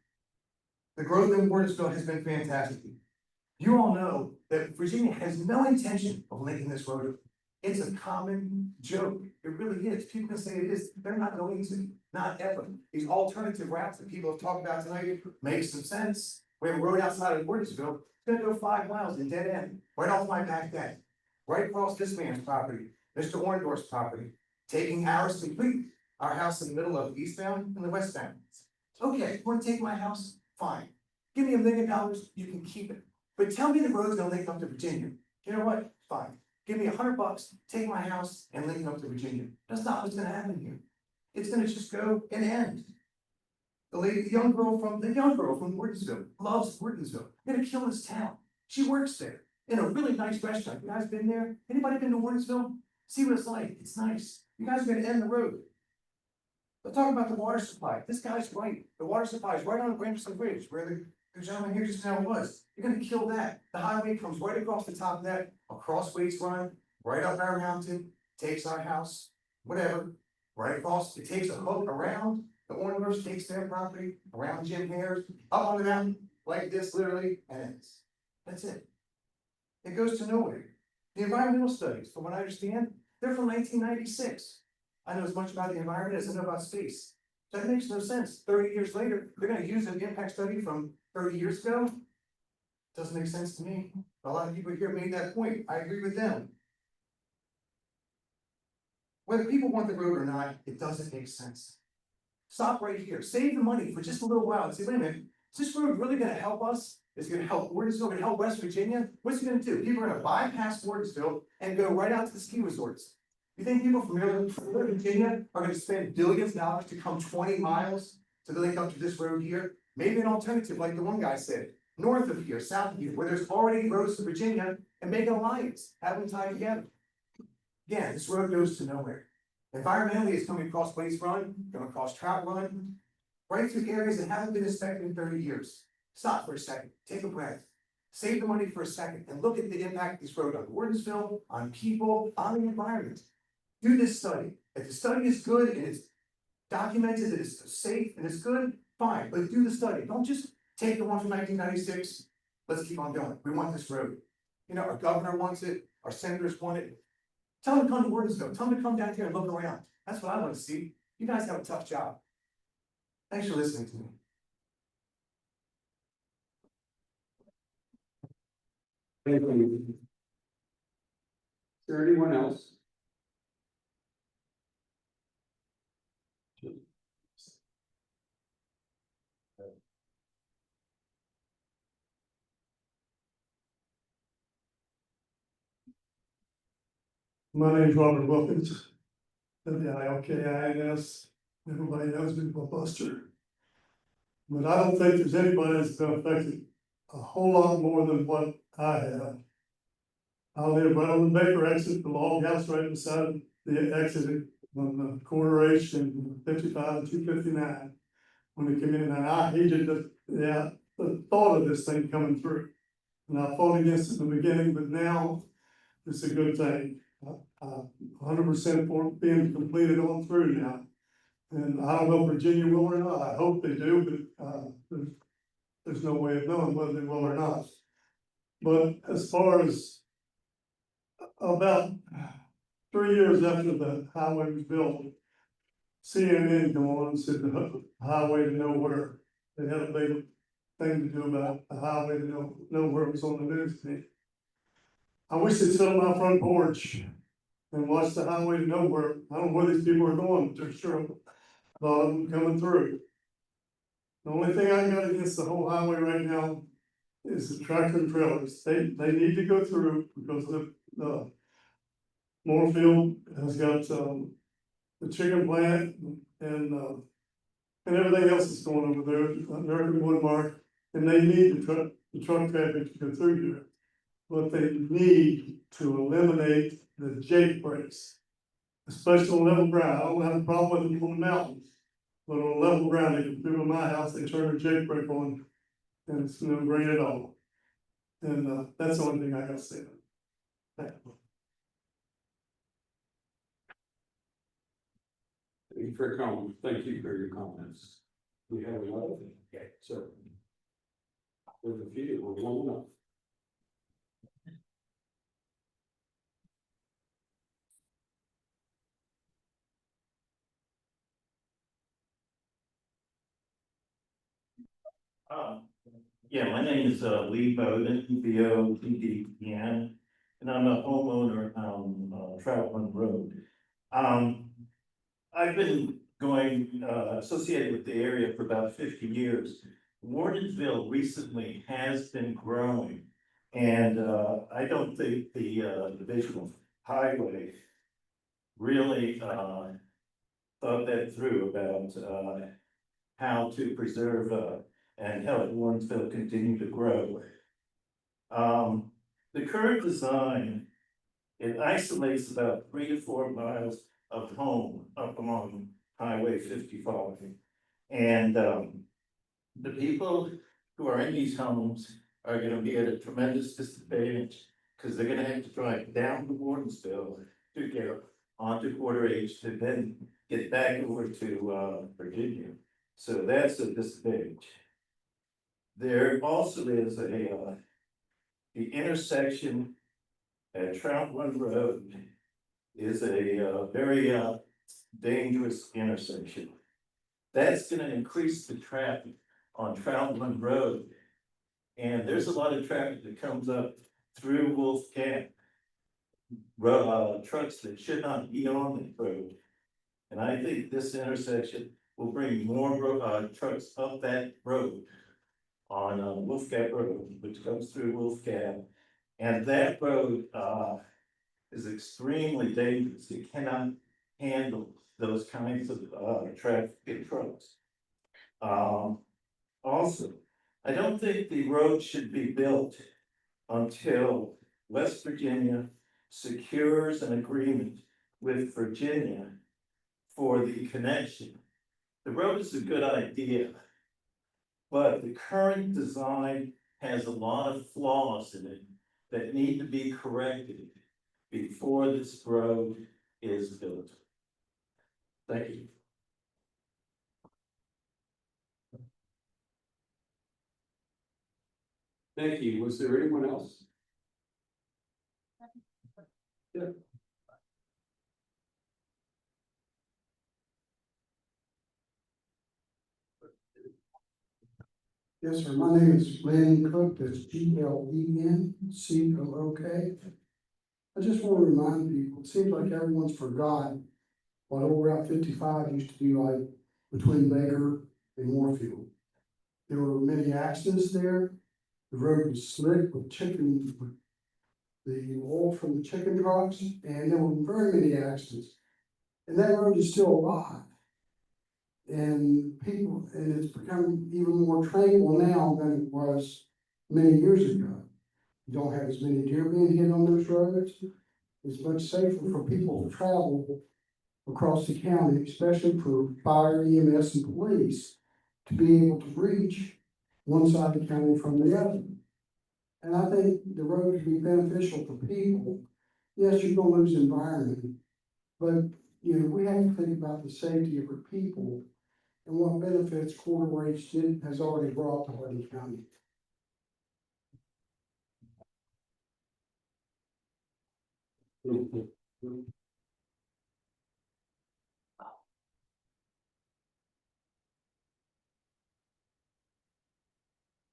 The growth in Wardensville has been fantastic. You all know that Virginia has no intention of linking this road. It's a common joke. It really is. People can say it is. They're not going to, not ever. These alternative routes that people have talked about tonight make some sense. We have a road outside of Wardensville. It's gonna go 5 miles in dead end, right off my back deck. Right across this man's property, Mr. Orndorff's property, taking ours complete. Our house in the middle of eastbound and the westbound. Okay, you wanna take my house? Fine. Give me $1 million, you can keep it. But tell me the road's gonna link up to Virginia. You know what? Fine. Give me $100, take my house and link up to Virginia. That's not what's gonna happen here. It's gonna just go and end. The young girl from Wardensville loves Wardensville. They're gonna kill this town. She works there in a really nice restaurant. You guys been there? Anybody been to Wardensville? See what it's like. It's nice. You guys are gonna end the road. Let's talk about the water supply. This guy's right. The water supply is right on the Granderson Bridge where the gentleman here just now was. You're gonna kill that. The highway comes right across the top of that, across Waits Run, right up our mountain, takes our house, whatever, right across. It takes a hook around the Orndorffs, takes their property, around Jim Hare's, up on the mountain, like this literally, and ends. That's it. It goes to nowhere. The environmental studies, from what I understand, they're from 1996. I know as much about the environment as I know about space. That makes no sense. 30 years later, they're gonna use an impact study from 30 years ago. Doesn't make sense to me. A lot of people here made that point. I agree with them. Whether people want the road or not, it doesn't make sense. Stop right here. Save the money for just a little while and say, wait a minute, is this road really gonna help us? Is it gonna help Wardensville, gonna help West Virginia? What's it gonna do? People are gonna bypass Wardensville and go right out to the ski resorts. You think people from Maryland, from Virginia are gonna spend billions of dollars to come 20 miles to link up to this road here? Maybe an alternative, like the one guy said, north of here, south of here, where there's already roads to Virginia, and make an alliance, have them tied together. Again, this road goes to nowhere. Environmentally, it's coming across Waits Run, going across Trout Run, right through areas that haven't been inspected in 30 years. Stop for a second, take a breath, save the money for a second, and look at the impact of this road on Wardensville, on people, on the environment. Do this study. If the study is good and it's documented that it's safe and it's good, fine, but do the study. Don't just take the one from 1996. Let's keep on going. We want this road. You know, our governor wants it, our senators want it. Tell them to come to Wardensville. Tell them to come down here and look around. That's what I want to see. You guys have a tough job. Thanks for listening to me. Thank you. Is there anyone else? My name's Robert Wilkins, WILKINS. Everybody knows me for Buster. But I don't think there's anybody that's been affected a whole lot more than what I have. I live right on the Baker exit, the long house right beside the exit on the corner H and 55 and 259. When they came in, and I hated the thought of this thing coming through. And I fought against it in the beginning, but now it's a good thing. 100% for it being completed on through now. And I don't know if Virginia will or not. I hope they do, but there's no way of knowing whether they will or not. But as far as about 3 years after the highway was built, CNN come on and said the highway to nowhere. They had a big thing to do about the highway to nowhere. It was on the news today. I wish they'd sit on my front porch and watch the highway to nowhere. I don't know where these people are going, but they're sure a lot of them coming through. The only thing I got against the whole highway right now is the tractor and trailers. They need to go through because the Moorfield has got the chicken plant and and everything else that's going over there, American Woodmark, and they need the truck traffic to go through there. But they need to eliminate the jake breaks, especially on level ground. I don't have a problem with them on the mountains. But on level ground, they can through my house, they turn the jake brake on, and it's no great at all. And, that's the only thing I gotta say. Thank you. Thank you for your comments. Thank you for your comments. We have another thing. Okay, so. There's a few, we're warming up. Yeah, my name is Lee Bowden, Bowden, and I'm a homeowner on Trout Run Road. I've been going associated with the area for about 50 years. Wardensville recently has been growing, and I don't think the Division of Highway really thought that through about how to preserve and help Warrensville continue to grow. The current design, it isolates about 3 to 4 miles of home up along Highway 55. And the people who are in these homes are gonna be at a tremendous disadvantage because they're gonna have to drive down to Wardensville to get onto Quarter H to then get back over to Virginia. So that's a disadvantage. There also is the intersection at Trout Run Road is a very dangerous intersection. That's gonna increase the traffic on Trout Run Road. And there's a lot of traffic that comes up through Wolf Gap. Trucks that should not be on the road. And I think this intersection will bring more trucks up that road on Wolf Gap Road, which goes through Wolf Gap. And that road is extremely dangerous. It cannot handle those kinds of traffic and trucks. Also, I don't think the road should be built until West Virginia secures an agreement with Virginia for the connection. The road is a good idea, but the current design has a lot of flaws in it that need to be corrected before this road is built. Thank you. Thank you. Was there anyone else? Yeah. Yes, sir. My name is Glenn Cook. That's GLENCOOK. I just want to remind people, it seems like everyone's forgotten what old Route 55 used to be like between Baker and Moorfield. There were many accidents there. The road was slick with the oil from the chicken trucks, and there were very many accidents. And that road is still alive. And it's become even more tranquil now than it was many years ago. You don't have as many deer being hit on those roads. It's much safer for people to travel across the county, especially for fire, EMS, and police, to be able to reach one side of the county from the other. And I think the road could be beneficial for people. Yes, you're gonna lose environment, but we have to think about the safety of our people and what benefits Quarter H has already brought to Hardin County.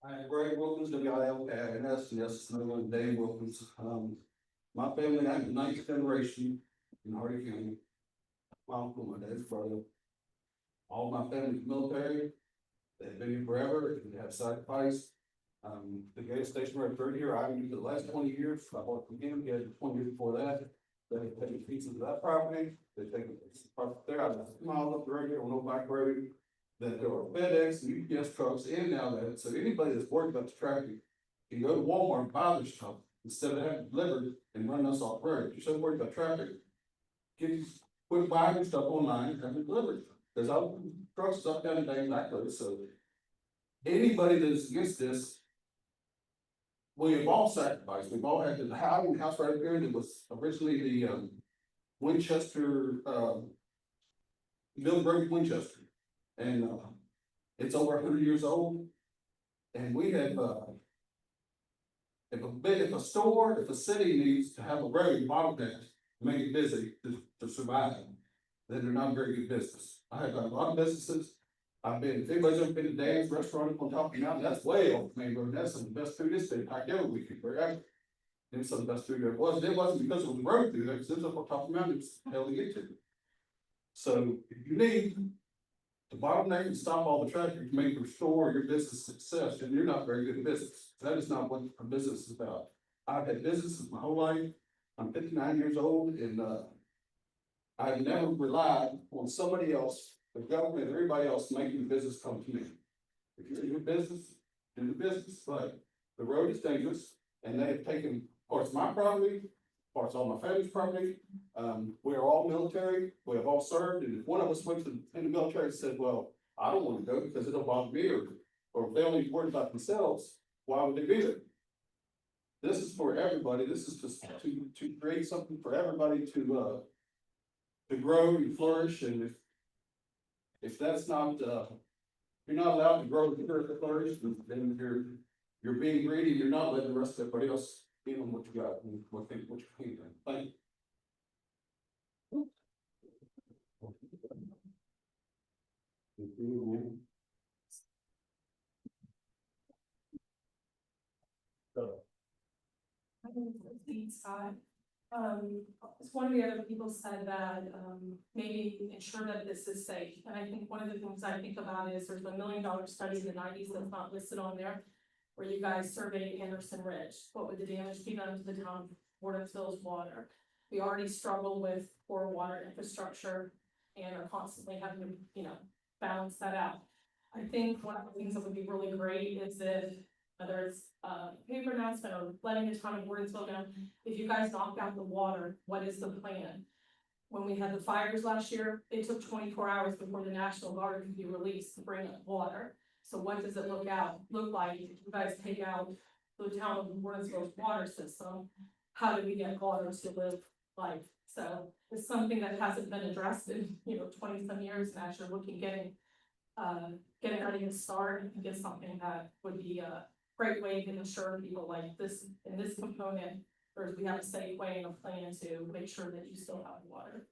Hi, Greg Wilkins, WILKINS, yes, another one, Dave Wilkins. My family, I'm the 9th generation in Hardin County. My uncle, my dad's brother. All my family's military. They've been here forever, they have sacrificed. The gas station right through here, I've used it the last 20 years. I bought from him, he had 20 years before that. They take pieces of that property, they take it part there, I just miles up the road here on Old Black Road. that there are FedEx and UPS trucks in and out of that, so anybody that's worried about the traffic can go to Walmart and buy their stuff instead of having it delivered and run us off road. If you're so worried about traffic, quit buying your stuff online and have it delivered. There's all trucks up down the day like those, so anybody that's against this, we have all sacrificed. We've all had the house right there that was originally the Winchester, Middlebury Winchester. And it's over 100 years old. And we have if a store, if a city needs to have a road bottleneck to make it busy to survive, then they're not a very good business. I have a lot of businesses. If anybody's ever been to Dan's restaurant on top of the mountain, that's way off the main road. That's some of the best food this day. I go weekend forever. It was some of the best food there was. It wasn't because it was a road through there, because it was up on top of the mountain, it was hell to get to. So if you need to bottleneck and stop all the traffic to make your store or your business a success, then you're not very good at business. That is not what a business is about. I've had businesses my whole life. I'm 59 years old, and I've never relied on somebody else, the government, everybody else making the business come to me. If you're in your business, do the business, but the road is dangerous, and they have taken parts of my property, parts of all my family's property. We are all military, we have all served, and if one of us went in the military and said, well, I don't want to go because it'll bother me, or if they only worried about themselves, why would they be there? This is for everybody. This is just to create something for everybody to grow and flourish. And if that's not, you're not allowed to grow and flourish, then you're being greedy. You're not letting the rest of everybody else give them what you got and what you can. Thank you. My name is Christine Scott. As one of the other people said that, maybe ensure that this is safe. And I think one of the things I think about is there's a $1 million study in the 90s that's not listed on there, where you guys surveyed Anderson Ridge. What would the damage be done to the town of Wardensville's water? We already struggle with poor water infrastructure and are constantly having to, balance that out. I think one of the things that would be really great is if, whether it's a paper announcement or letting the town of Wardensville know, if you guys knock out the water, what is the plan? When we had the fires last year, it took 24 hours before the National Guard could be released to bring up water. So what does it look like if you guys take out the town of Wardensville's water system? How do we get water to live life? So it's something that hasn't been addressed in 20 some years, and actually getting ready to start. I think it's something that would be a great way to ensure people like this in this component, or we have a safe way and a plan to make sure that you still have water.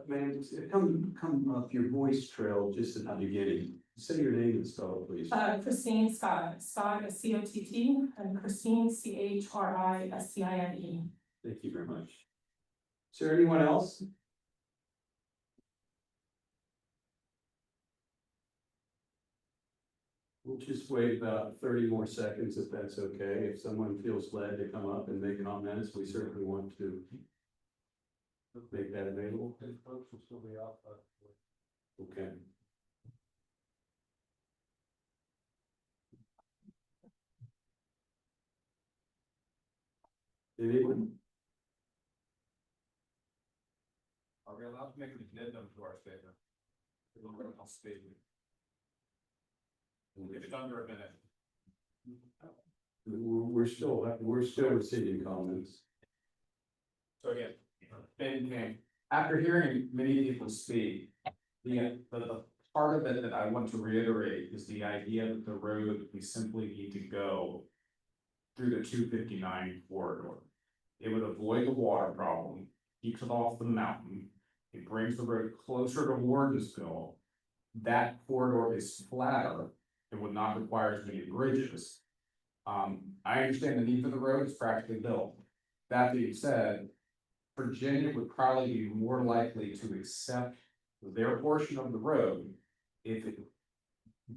Ma'am, come up your voice trail just at the beginning. Say your name and spell it, please. Christine Scott, Scott is C-O-T-T, and Christine C-H-R-I-S-C-I-N-E. Thank you very much. Is there anyone else? We'll just wait about 30 more seconds if that's okay. If someone feels led to come up and make comments, we certainly want to make that available. Folks will still be out. Okay. Anyone? Are we allowed to make an addendum to our statement? Statement. If it's under a minute. We're still receiving comments. So again, Ben King, after hearing many people speak, the part of it that I want to reiterate is the idea that the road, we simply need to go through the 259 corridor. It would avoid the water problem, keeps it off the mountain. It brings the road closer to Wardensville. That corridor is flatter. It would not require as many bridges. I understand the need for the road is practically built. That being said, Virginia would probably be more likely to accept their portion of the road if it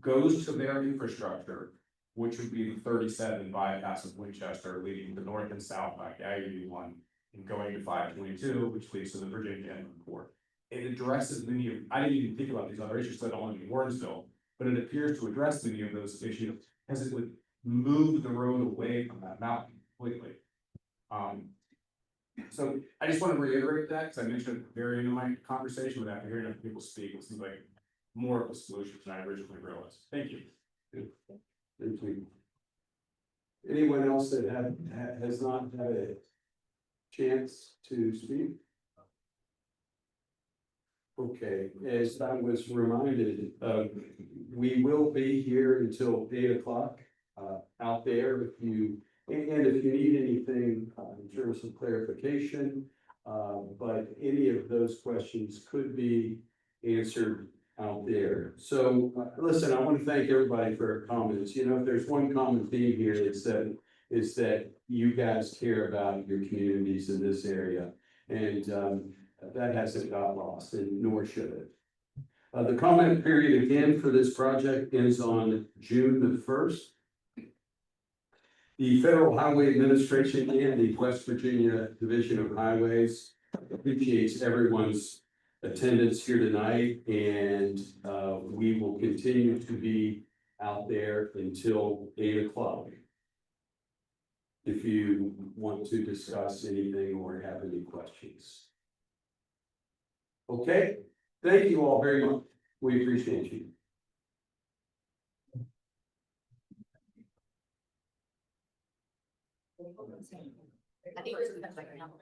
goes to their infrastructure, which would be the 37 bypass of Winchester leading to north and south by I-81 and going to 522, which leads to the Virginia Inland Port. it addresses many of, I didn't even think about these other issues, so I don't want to be Wardensville, but it appears to address many of those issues, as it would move the road away from that mountain completely. So I just want to reiterate that, because I mentioned at the very end of my conversation, but after hearing other people speak, it seems like more of a solution than I originally realized. Thank you. Thank you. Anyone else that has not had a chance to speak? Okay, as I was reminded, we will be here until 8 o'clock, out there if you, and if you need anything, in terms of clarification, but any of those questions could be answered out there. So, listen, I want to thank everybody for their comments. You know, if there's one common theme here, is that you guys care about your communities in this area. And, that hasn't got lost, and nor should it. The comment period again for this project ends on June the 1st. The Federal Highway Administration and the West Virginia Division of Highways appreciates everyone's attendance here tonight, and we will continue to be out there until 8 o'clock. If you want to discuss anything or have any questions. Okay, thank you all very much. We appreciate you. I think it's like a number.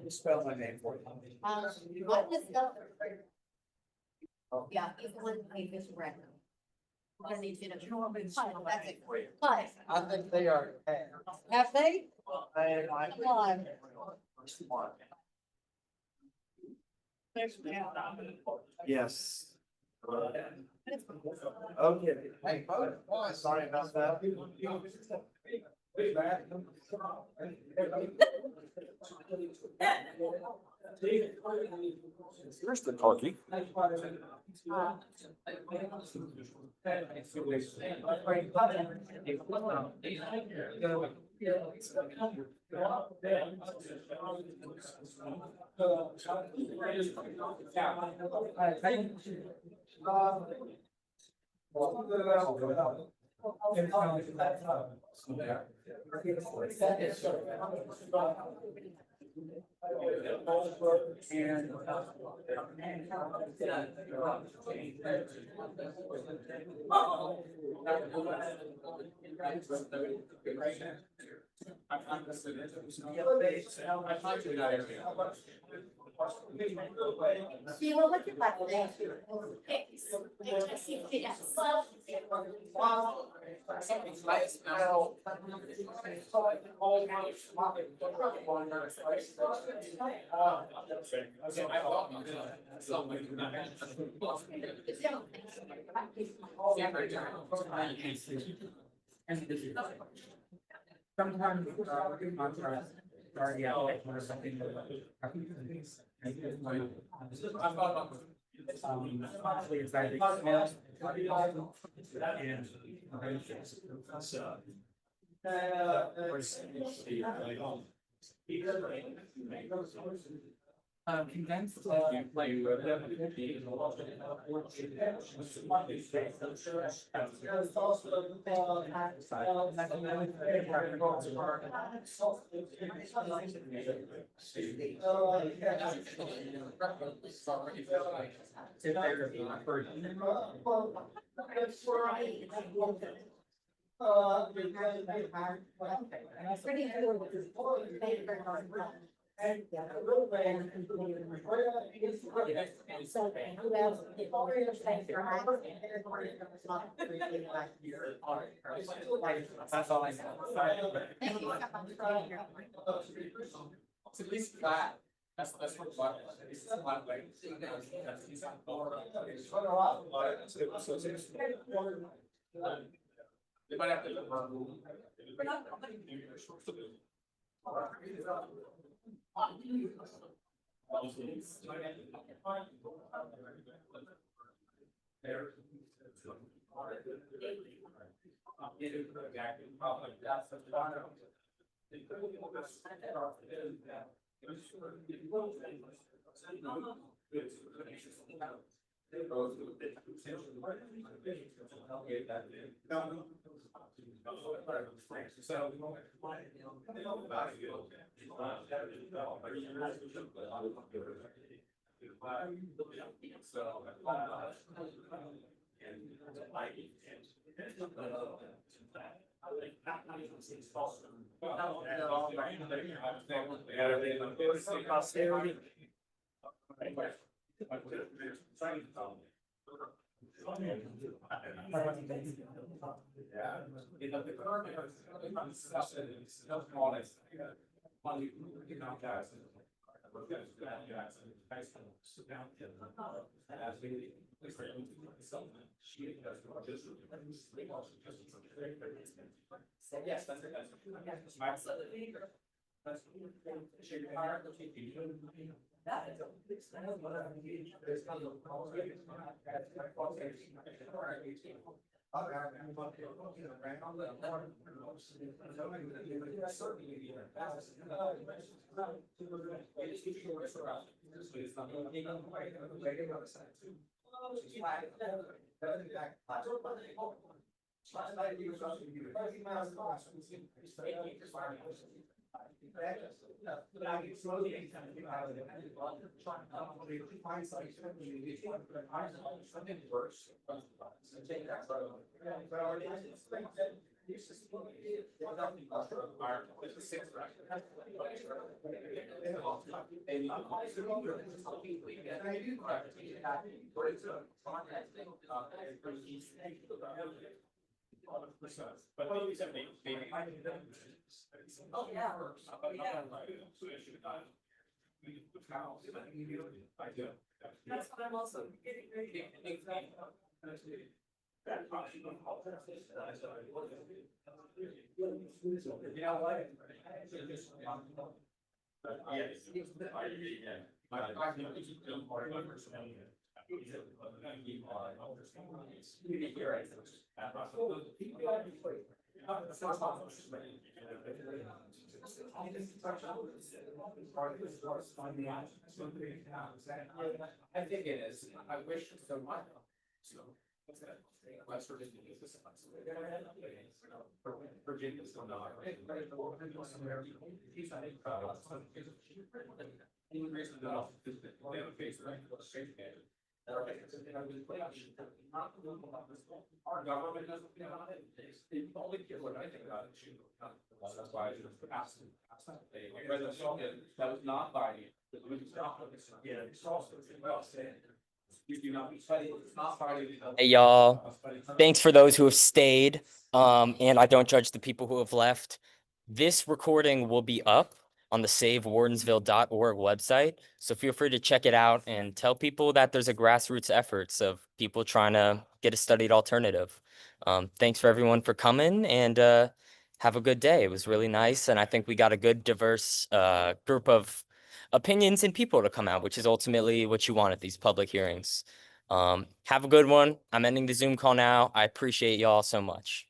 Spell my name for you. What is the? Yeah, he's the one who made this record. Because he's in a normal title, that's it. But I think they are. have they? Come on. Yes. Okay. Hey, oh, sorry about that. Here's the turkey. Sheila, what's your last name? Sometimes, contrast, already out or something. Actually, it's like condensed, That's all I know. At least that. That's what. They might have to. That's what I'm also getting ready. I think it is. I wish so much. So. West Virginia is Virginia's still not. Our government doesn't. They only care what I think about it. That's why I just asked them. That was not by. Yeah, it's also well said. You do not be studying, it's not part of the. Hey y'all, thanks for those who have stayed. And I don't judge the people who have left. This recording will be up on the savewardensville.org website. So feel free to check it out and tell people that there's a grassroots efforts of people trying to get a studied alternative. Thanks for everyone for coming and have a good day. It was really nice. And I think we got a good diverse group of opinions and people to come out, which is ultimately what you want at these public hearings. Have a good one. I'm ending the Zoom call now. I appreciate y'all so much.